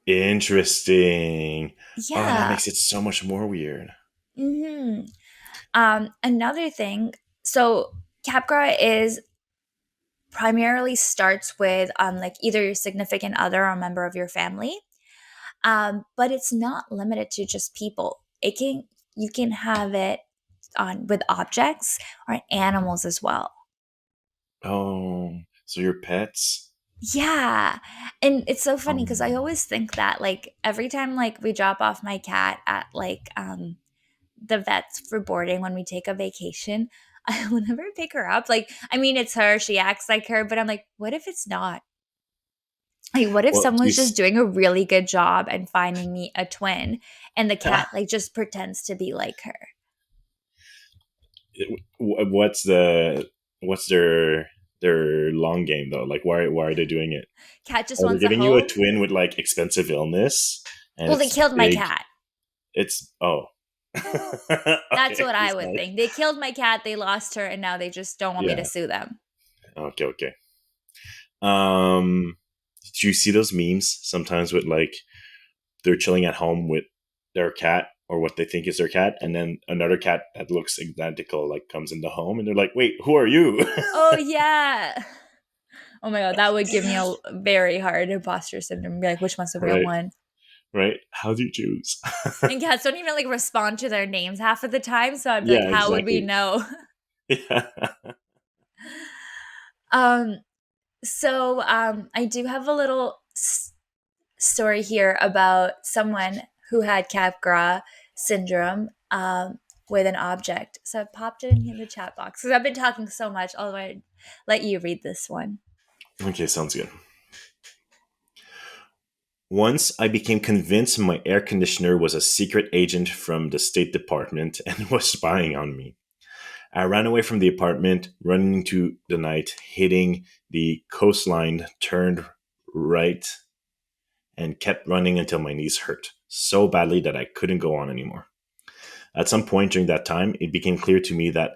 interesting. Oh, that Yeah. makes it so much more weird. Hmm. Another thing, so Capgras is primarily starts with like either your significant other or a member of your family, but it's not limited to just people. It can You can have it on with objects or animals as well. Oh, so your pets? Yeah. And it's so funny because I Um, always think that like every time like we drop off my cat at like the vets for boarding when we take a vacation, I will never pick her up. Like, I mean, it's her, she acts like her, but I'm like, what if it's not? Like, what if well, do you, someone's just doing a really good job and finding me a twin and the cat like just pretends to be like her? what's what's their long game though? Like why are they doing it? Cat just Are they wants a giving you a home. twin with like expensive illness and Well, they it's killed my big? cat. It's oh, That's okay, what I would sorry. think. They killed my cat, they lost her, and now they just don't want me to Yeah. sue them. Okay. Okay. Um, do you see those memes sometimes with like they're chilling at home with their cat or what they think is their cat, and then another cat that looks identical like comes in the home, and they're like, "Wait, who are you?" Oh, yeah. Oh my God, that would give me a very hard imposter syndrome. Be like, which one's the real Right. one? Right. How do you choose? And cats don't even like respond to their names half of the time. So I'd be like, Yeah. how would we Exactly. know? Yeah. um, I do have a little story here about someone who had Capgras syndrome with an object. So I popped it in the chat box because I've been talking so much. I'll let you read this one. Okay. Sounds good. Once I became convinced my air conditioner was a secret agent from the State Department and was spying on me. I ran away from the apartment, running into the night, hitting the coastline, turned right, and kept running until my knees hurt so badly that I couldn't go on anymore. At some point during that time, it became clear to me that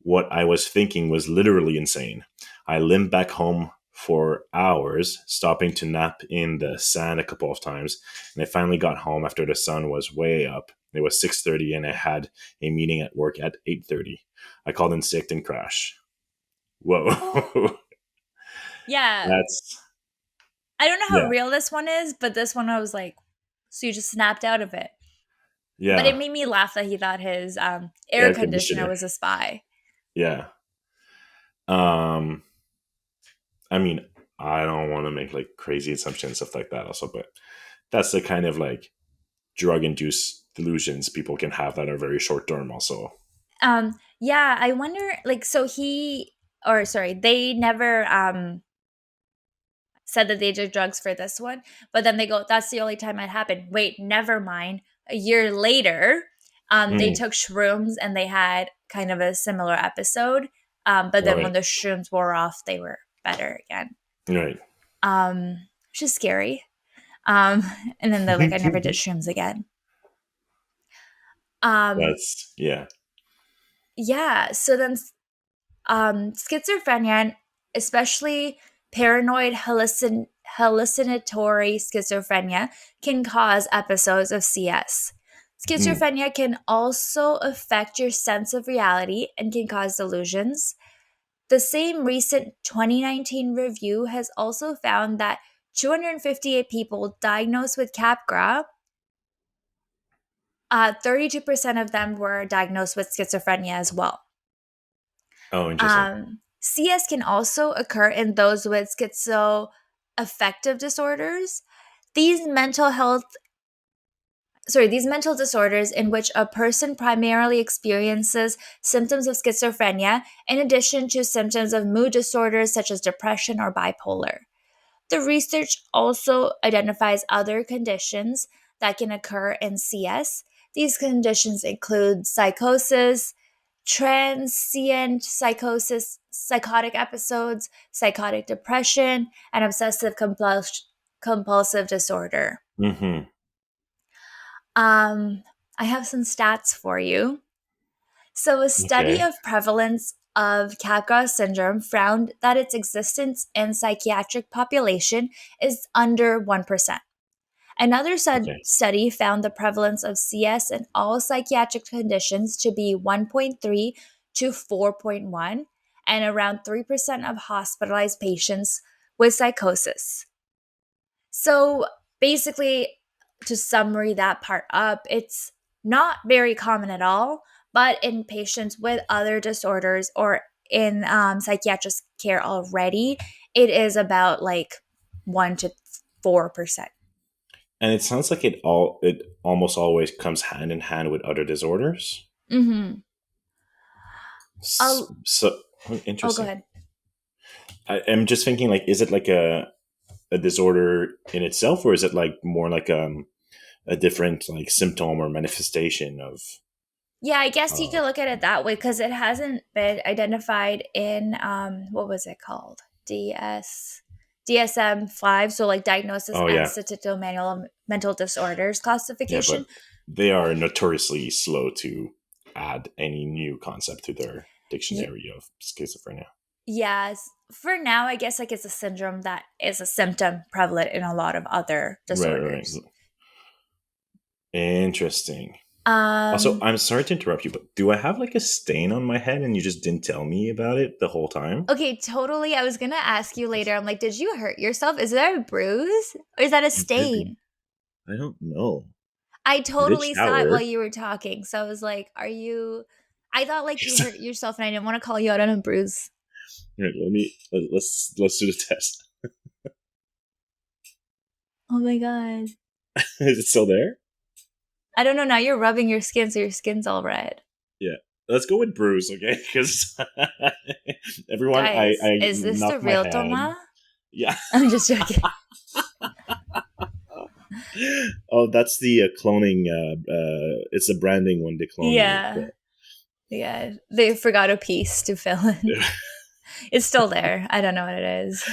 what I was thinking was literally insane. I limped back home for hours, stopping to nap in the sand a couple of times, and I finally got home after the sun was way up. It was 6:30 and I had a meeting at work at 8:30. I called in sick and crashed. Oh, Whoa. yeah. That's I don't know how yeah, real this one is, but this one I was like, so you just snapped out of it. But it yeah. made me laugh that he thought his air Air conditioner conditioner. was a spy. Yeah. Um I mean, I don't want to make like crazy assumptions stuff like that also, but that's the kind of like drug induced delusions people can have that are very short term also. Yeah, I wonder, like, so he, or sorry, they never said that they did drugs for this one, but then they go, that's the only time it happened. Wait, never mind. A year later, they Mm, took shrooms and they had kind of a similar episode. But then when right. the shrooms wore off, they were better again. Right. Which is scary. Um, and then they're like, I never did shrooms again. Um, That's yeah. yeah. So then schizophrenia, and especially paranoid hallucinatory schizophrenia, can cause episodes of CS. Mm. Schizophrenia can also affect your sense of reality and can cause delusions. The same recent 2019 review has also found that 258 people diagnosed with Capgras, 32% of them were diagnosed with schizophrenia as well. Oh, interesting. CS can also occur in those with schizoaffective disorders. These mental health, these mental disorders in which a person primarily experiences symptoms of schizophrenia in addition to symptoms of mood disorders such as depression or bipolar. The research also identifies other conditions that can occur in CS. These conditions include psychosis, transient psychosis, psychotic episodes, psychotic depression, and compulsive disorder. Hmm. Um, I have some stats for you. So, a study Okay. of prevalence of Capgras syndrome found that its existence in psychiatric population is under 1%. Another Okay. study found the prevalence of CS in all psychiatric conditions to be 1.3 to 4.1, and around 3% of hospitalized patients with psychosis. So basically, to summary that part up, it's not very common at all, but in patients with other disorders or in psychiatric care already, it is about like 1 to 4%. And it sounds like it almost always comes hand in hand with other disorders. Mm-hmm. So Oh, go interesting. ahead. I'm just thinking, like, is it like a disorder in itself, or is it like more like a different like symptom or manifestation of? Yeah, I guess you Uh, could look at it that way because it hasn't been identified in what was it called? DSM-5, so like diagnosis oh and yeah, statistical manual of mental disorders yeah, classification. but they are notoriously slow to add any new concept to their Y- dictionary of schizophrenia. yes, for now, I guess like it's a syndrome that is a symptom prevalent in a lot of other Right, right. disorders. Interesting. Also, Um, I'm sorry to interrupt you, but do I have like a stain on my head and you just didn't tell me about it the whole time? okay, totally. I was gonna ask you later. I'm like, did you hurt yourself? Is that a bruise or is that a It could be. stain? I don't know. I I did totally saw it while shower. you were talking. So I was like, are you I thought like you hurt yourself and I didn't want to call you out on a bruise. Here, let's do the test. Oh my god. Is it still there? I don't know. Now you're rubbing your skin, so your skin's all red. Yeah. Let's go with Bruce, okay? Because everyone, Guys, I is this the knocked my real head. Toma? Yeah. I'm just joking. Oh, that's the cloning. It's the branding when they clone you. Yeah. Yeah. They forgot a piece to fill in. It's still there. I don't know what it is.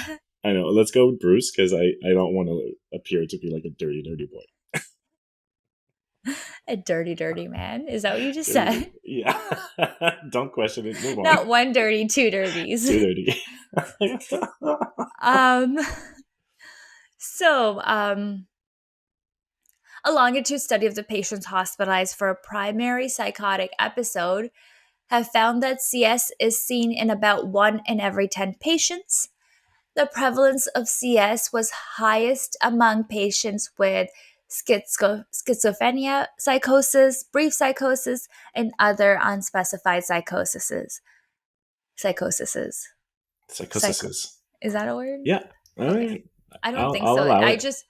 I know. Let's go with Bruce because I don't want to appear to be like a dirty, dirty boy. A dirty, dirty man. Is that what you just Dirty, dirty. said? Yeah. Don't question it. Move on. Not one dirty, two dirties. Too dirty. um so a longitude study of the patients hospitalized for a primary psychotic episode have found that CS is seen in about 1 in every 10 patients. The prevalence of CS was highest among patients with schizophrenia, psychosis, brief psychosis, and other unspecified psychoses. Psychoses. Psycho. Psychosis. Is that a word? Yeah. All Okay. right. I don't think I'll so. allow I it. just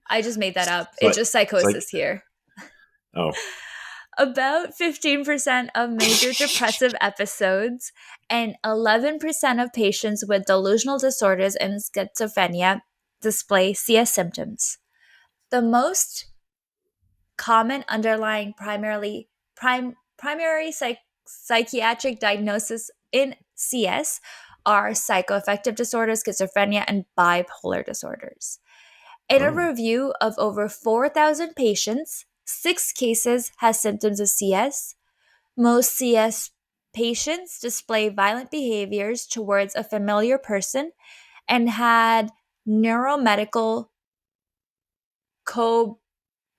I just made that up. So It's just it's like, psychosis here. oh. About 15% of major depressive episodes and 11% of patients with delusional disorders and schizophrenia display CS symptoms. The most common underlying primary psychiatric diagnosis in CS are psychoaffective disorders, schizophrenia, and bipolar disorders. In a Oh. review of over 4,000 patients, 6 cases had symptoms of CS. Most CS patients display violent behaviors towards a familiar person and had neuromedical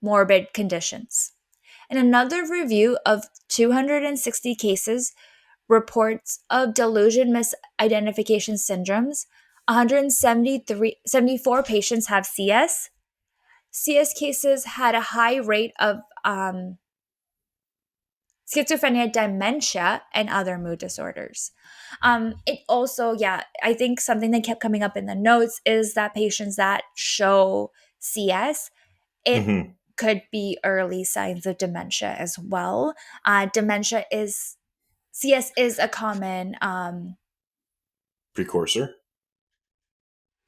comorbid conditions. In another review of 260 cases, reports of delusion misidentification syndromes, 74 patients have CS. CS cases had a high rate of schizophrenia, dementia, and other mood disorders. It also, yeah, I think something that kept coming up in the notes is that patients that show CS, it Hmm. could be early signs of dementia as well. Dementia is CS is a common Precursor.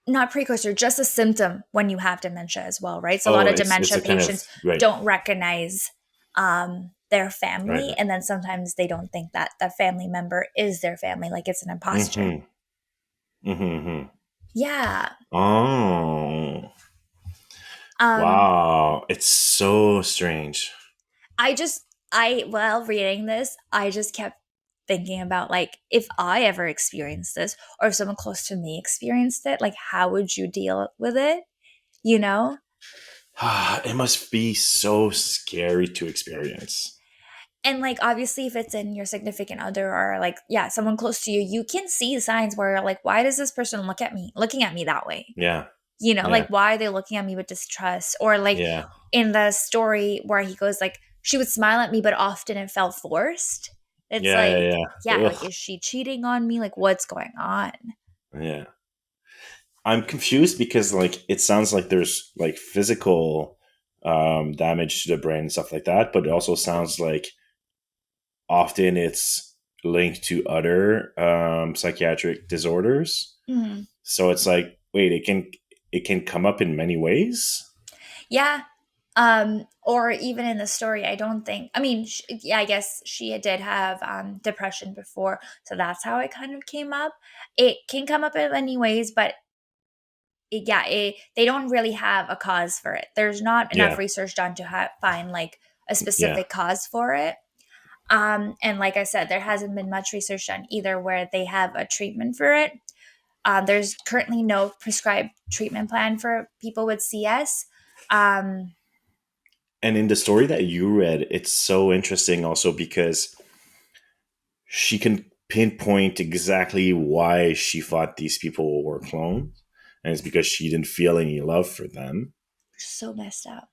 not precursor, just a symptom when you have dementia as well, right? So a lot Oh, of it's dementia a kind patients of right, don't recognize their right, family, right. and then sometimes they don't think that the family member is their family, like it's an imposter. Mm-hmm. Mm-hmm. Yeah. Oh, Um, wow! It's so strange. while reading this, I just kept thinking about like if I ever experienced this or if someone close to me experienced it, like how would you deal with it? You know? It must be so scary to experience. And like obviously if it's in your significant other or like yeah, someone close to you, you can see signs where you're like, why does this person looking at me that way? Yeah, Like yeah, why are they looking at me with distrust? Or like yeah, in the story where he goes like, she would smile at me, but often it felt forced. It's yeah, like, yeah, yeah, yeah. like Ugh, is she cheating on me? Like what's going on? yeah. I'm confused because like it sounds like there's like physical damage to the brain and stuff like that, but it also sounds like often it's linked to other psychiatric disorders. Mhm. So it's like, wait, it can come up in many ways. Yeah. Or even in the story, I don't think, I mean, yeah, I guess she did have depression before. So that's how it kind of came up. It can come up in many ways, but they don't really have a cause for it. There's not enough Yeah, research done to find like a yeah. specific cause for it. And like I said, there hasn't been much research done either where they have a treatment for it. There's currently no prescribed treatment plan for people with CS. Um, And in the story that you read, it's so interesting also because she can pinpoint exactly why she thought these people were clones. And it's because she didn't feel any love for them. so messed up.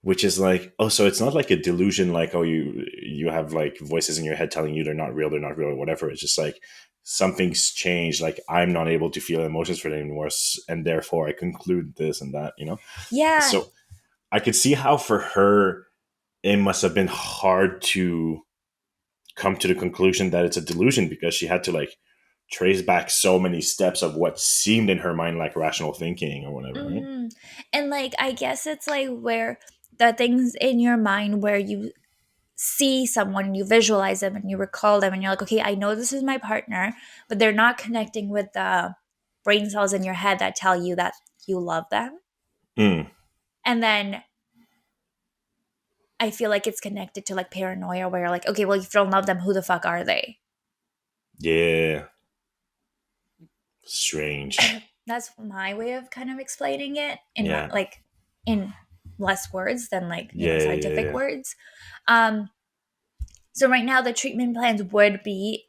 Which is like, oh, so it's not like a delusion, like, oh, you have like voices in your head telling you they're not real, or whatever. It's just like something's changed. Like I'm not able to feel emotions for them anymore, and therefore I conclude this and that. Yeah. So I could see how for her it must have been hard to come to the conclusion that it's a delusion because she had to like trace back so many steps of what seemed in her mind like rational thinking or whatever, right? hmm And like, I guess it's like where the things in your mind where you see someone, you visualize them and you recall them, and you're like, okay, I know this is my partner, but they're not connecting with the brain cells in your head that tell you that you love them. Mm, And then I feel like it's connected to like paranoia where you're like, okay, well, if you don't love them, who the fuck are they? yeah, strange. That's my way of kind of explaining it in my Yeah, like in less words than like, yeah, yeah, scientific yeah. words. Um, So right now the treatment plans would be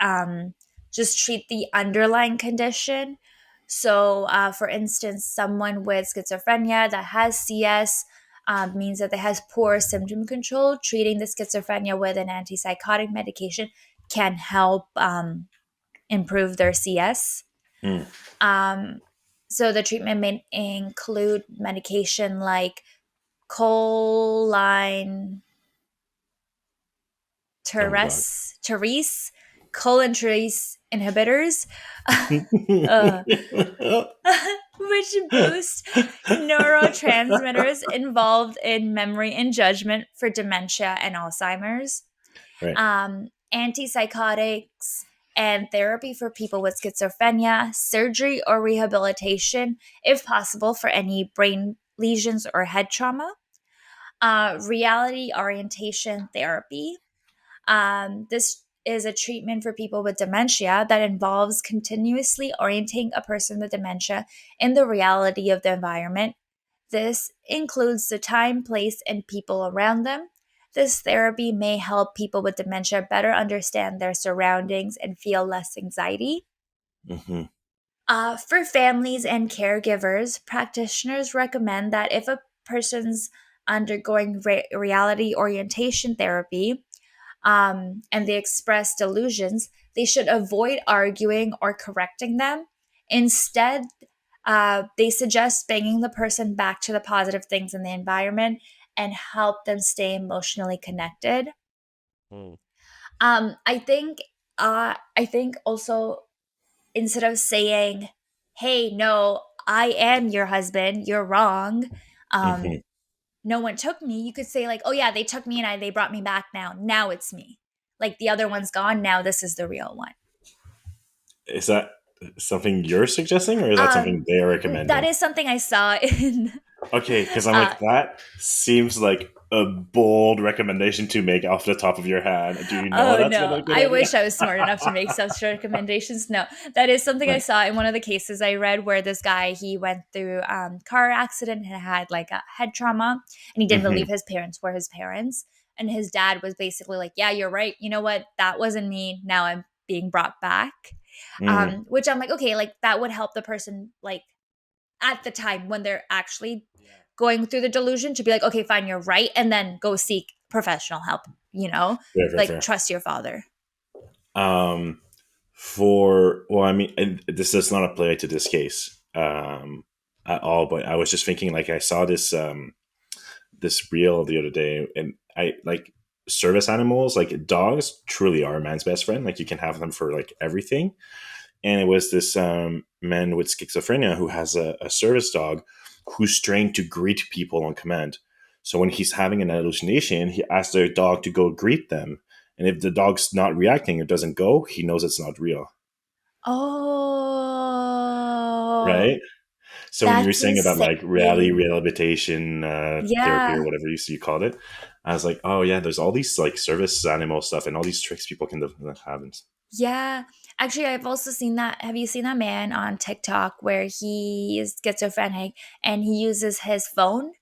just treat the underlying condition. So for instance, someone with schizophrenia that has CS means that they has poor symptom control. Treating the schizophrenia with an antipsychotic medication can help improve their CS. Mm, Um, so the treatment may include medication like choline oh my god. Therese cholinesterase inhibitors, uh, which boost neurotransmitters involved in memory and judgment for dementia and Alzheimer's. Right. Antipsychotics and therapy for people with schizophrenia, surgery or rehabilitation, if possible, for any brain lesions or head trauma. Reality orientation therapy. This is a treatment for people with dementia that involves continuously orienting a person with dementia in the reality of the environment. This includes the time, place, and people around them. This therapy may help people with dementia better understand their surroundings and feel less anxiety. Hmm. For families and caregivers, practitioners recommend that if a person's undergoing reality orientation therapy, and they express delusions, they should avoid arguing or correcting them. Instead, they suggest bringing the person back to the positive things in the environment and help them stay emotionally connected. Mm. I think also, instead of saying, "Hey, no, I am your husband. You're wrong. Hmm. Um, no one took me," you could say like, "Oh yeah, they took me and they brought me back now. Now it's me. Like the other one's gone. Now this is the real one." Is that something you're suggesting, or is that Um, something they're that recommending? is something I saw in. Okay, because I'm uh, like, that seems like a bold recommendation to make off the top of your head. Do you know Oh that's been no, a good I idea? wish I was smart enough to make such recommendations. No, that is something I Right. saw in one of the cases I read where this guy, he went through car accident and had like a head trauma, and he didn't believe Hmm. his parents were his parents. And his dad was basically like, "Yeah, you're right. You know what? That wasn't me. Now I'm being brought back." Mm. Which I'm like, okay, like that would help the person like at the time when they're actually going through the delusion to be like, okay, fine, you're right, and then go seek professional help, Fair, fair, like fair. trust your father. Um, for well, I mean, and this does not apply to this case at all. But I was just thinking, like, I saw this reel the other day, and I like service animals, like dogs, truly are a man's best friend. Like, you can have them for like everything. And it was this man with schizophrenia who has a service dog who's trained to greet people on command. So when he's having an hallucination, he asks their dog to go greet them. And if the dog's not reacting or doesn't go, he knows it's not real. Oh, Right? So when you were that's saying about like reality insane. rehabilitation therapy or Yeah. whatever you called it, I was like, oh yeah, there's all these like service animal stuff and all these tricks people can have. Yeah. Actually, I've also seen that. Have you seen that man on TikTok where he is schizophrenic and he uses his phone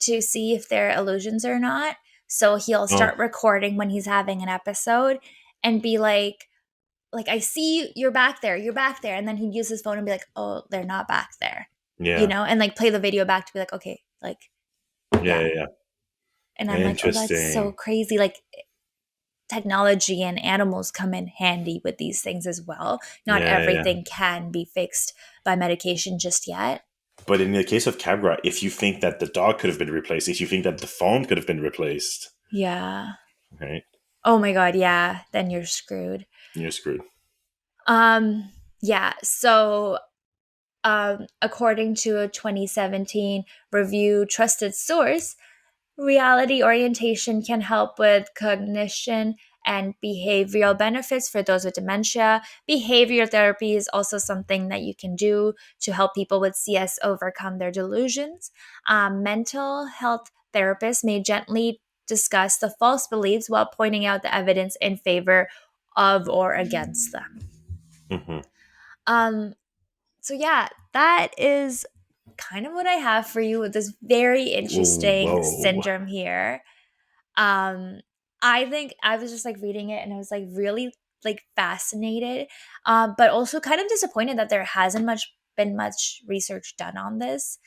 to see if they're illusions or not? So he'll Oh start recording when he's having an episode and be like, "I see you, you're back there." And then he'd use his phone and be like, "Oh, they're not back there." yeah, And like play the video back to be like, "Okay, like, yeah, yeah." yeah, And yeah. I'm like, "Oh, that's so Interesting. crazy." Like technology and animals come in handy with these things as well. Not Yeah, yeah, yeah. everything can be fixed by medication just yet. But in the case of Cabra, if you think that the dog could have been replaced, if you think that the phone could have been replaced, Yeah. right, Oh my god, yeah, then you're screwed. you're screwed. Yeah, so according to a 2017 review trusted source, reality orientation can help with cognition and behavioral benefits for those with dementia. Behavior therapy is also something that you can do to help people with CS overcome their delusions. Mental health therapists may gently discuss the false beliefs while pointing out the evidence in favor of or against them. Hmm. Um, so, yeah, that is kind of what I have for you with this very interesting Whoa. syndrome here. Um, I think I was just like reading it and I was like really like fascinated, but also kind of disappointed that there hasn't been much research done on this.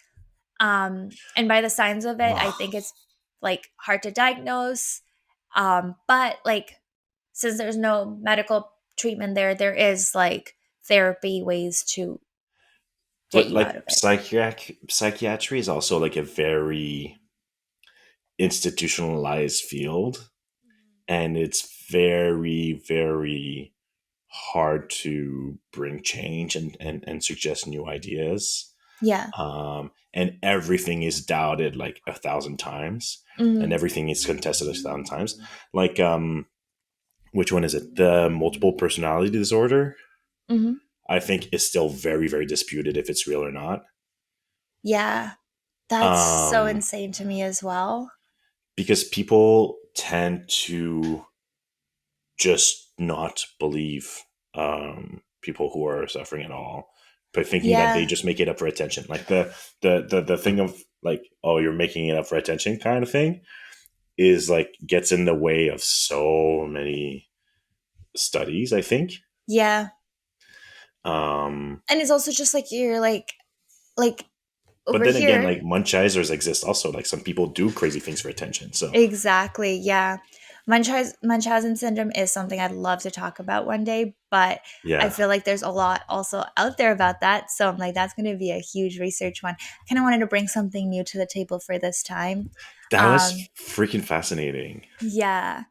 And by the signs of it, I think it's like hard to diagnose. But like since there's no medical treatment there, there is like therapy ways to get But you out like of it. psychiatry is also like a very institutionalized field, and it's very, very hard to bring change and suggest new ideas. Yeah. And everything is doubted like 1,000 times, and Hmm. everything is contested 1,000 times. Like, which one is it? The multiple personality disorder, Hmm. I think, is still very, very disputed if it's real or not. Yeah. That's so um, insane to me as well. because people tend to just not believe people who are suffering at all, but thinking that they Yeah. just make it up for attention. Like the thing of like, oh, you're making it up for attention kind of thing is like gets in the way of so many studies, I think. Yeah. Um, And it's also just like you're like but over then again, here. like Munchizers exist also. Like some people do crazy things for attention. So Exactly. Yeah. Munchausen syndrome is something I'd love to talk about one day, but I yeah, feel like there's a lot also out there about that. So I'm like, that's going to be a huge research one. I kind of wanted to bring something new to the table for this time. that Um, was freaking fascinating. yeah.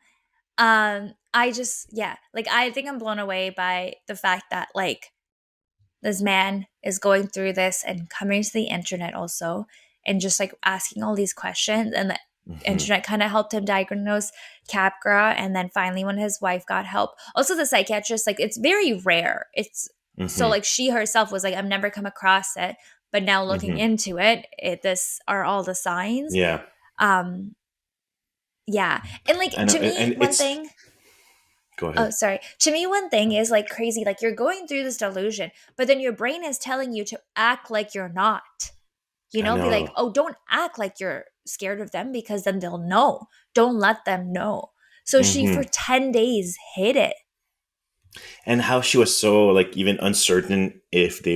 I just, yeah, like I think I'm blown away by the fact that like this man is going through this and coming to the internet also and just like asking all these questions, and the Hmm. internet kind of helped him diagnose Capgras. And then finally when his wife got help, also the psychiatrist, like it's very rare, it's so Hmm. like she herself was like, I've never come across it, but now looking Hmm. into it, this are all the signs. Yeah, um yeah, and like and to me and one it's thing, go oh, ahead. sorry. To me, one thing is like crazy. Like you're going through this delusion, but then your brain is telling you to act like you're not. I Be like, know. oh, don't act like you're scared of them because then they'll know. Don't let them know. So she, for Hmm. 10 days, hid it. And how she was so like even uncertain if they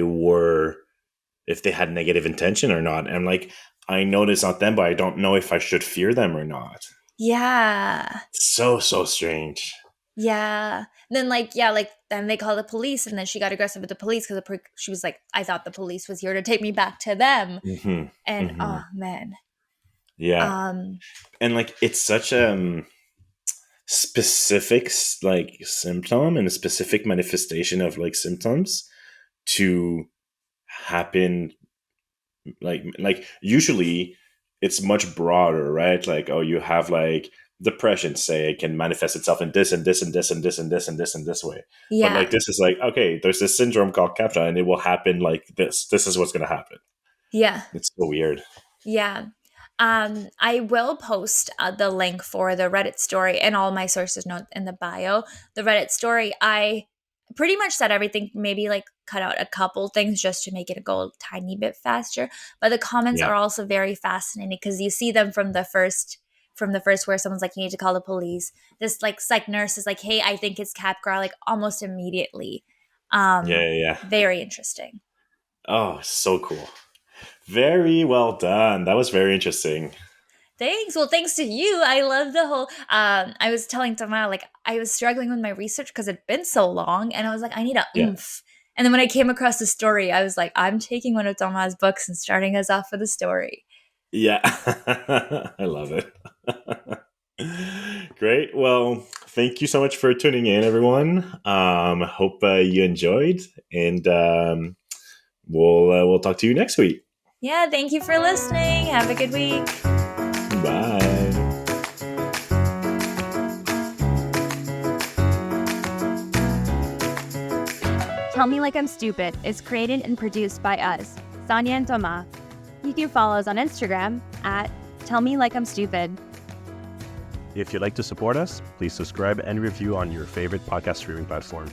had negative intention or not. And I'm like, I know it's not them, but I don't know if I should fear them or not. Yeah. So strange. Yeah. Then, like, yeah, like, then they call the police, and then she got aggressive with the police because she was like, I thought the police was here to take me back to them. Hmm. And, Hmm. oh, man. Yeah, Um, and like it's such a specific like symptom and a specific manifestation of like symptoms to happen like usually it's much broader, right? Like, oh, you have like depression, say it can manifest itself in this and this and this and this and this and this and this way. But like yeah. this is like, okay, there's this syndrome called capta and it will happen like this is what's going to happen. Yeah. It's so weird. Yeah. I will post the link for the Reddit story and all my sources note in the bio. The Reddit story, I pretty much said everything, maybe like cut out a couple things just to make it go a tiny bit faster. But the comments Yeah, are also very fascinating because you see them from the first where someone's like, you need to call the police. This like psych nurse is like, hey, I think it's Capgras, like almost immediately. yeah. Very interesting. Oh, so cool. Very well done. That was very interesting. Thanks. Well, thanks to you. I love the whole. I was telling Tama, like, I was struggling with my research because it'd been so long, and I was like, I need a Yeah. oomph. And then when I came across the story, I was like, I'm taking one of Tama's books and starting us off with a story. Yeah. I love it. Great. Well, thank you so much for tuning in, everyone. Hope you enjoyed, and we'll talk to you next week. Yeah, thank you for listening. Have a good week. Bye. Tell Me Like I'm Stupid is created and produced by us, Saniya and Thomas. You can follow us on Instagram at Tell Me Like I'm Stupid. If you'd like to support us, please subscribe and review on your favorite podcast streaming platform.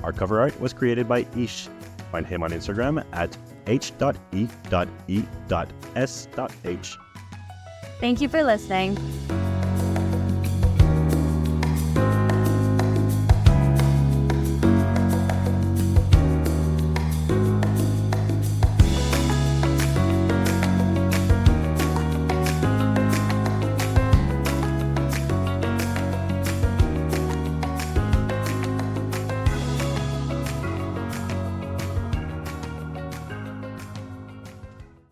Our cover art was created by Ish. Find him on Instagram at h.e.e.s.h. Thank you for listening.